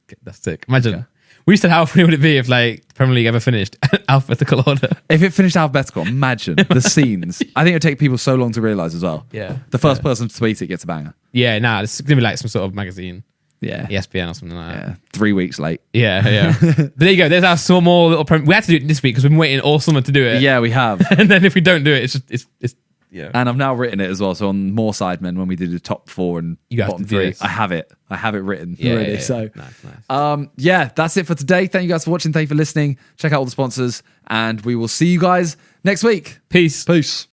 Okay, that's sick. Imagine. We said how funny would it be if like the Premier League ever finished alphabetical order? If it finished alphabetical, imagine the scenes. I think it would take people so long to realise as well. Yeah. The first person to tweet it gets a banger. Yeah. Nah. It's gonna be like some sort of magazine. Yeah. ESPN or something like that. Yeah. 3 weeks late. Yeah. But there you go. There's our small little. We had to do it this week because we've been waiting all summer to do it. Yeah, we have. And then if we don't do it, it's yeah. And I've now written it as well. So on more Sidemen, when we do the top 4 and You have bottom to do 3, this. I have it written Yeah, already. yeah. So Nice. that's it for today. Thank you guys for watching. Thank you for listening. Check out all the sponsors, and we will see you guys next week. Peace. Peace.